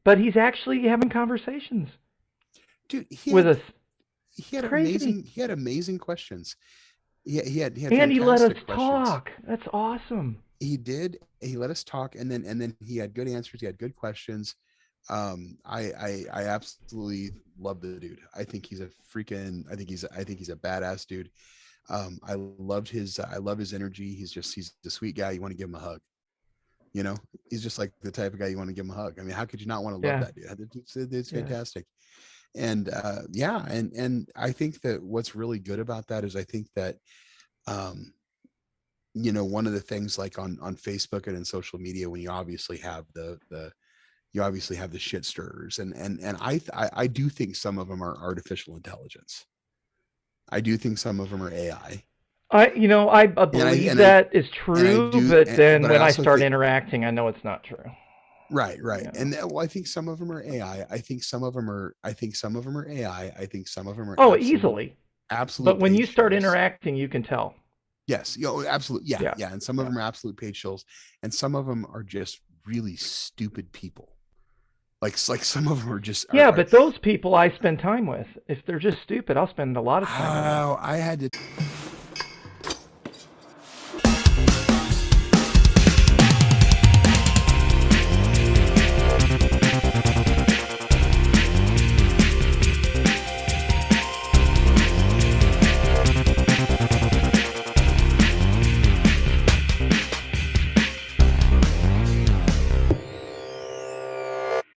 but he's actually having conversations, dude, with us. He had Crazy. amazing questions. He had and he let us fantastic questions. talk. That's awesome. He did. He let us talk, and then he had good answers. He had good questions. I absolutely love the dude. I think he's a badass dude. I love his energy. He's a sweet guy. You want to give him a hug. He's just like the type of guy you want to give him a hug. I mean, how could you not want to love that dude? It's fantastic. And and I think that what's really good about that is I think that one of the things like on Facebook and in social media, when you obviously have the shit stirrers, and I do think some of them are artificial intelligence. I do think some of them are AI. I believe that is true, but then when I start interacting, I know it's not true. Right. And I think some of them are AI. I think some of them are AI. I think some of them are easily. Absolutely. But when you start interacting, you can tell. Yes. Absolutely. Yeah. And some of them are absolute page shows, and some of them are just really stupid people. Like some of them are just but those people I spend time with. If they're just stupid, I'll spend a lot of time with them. I had to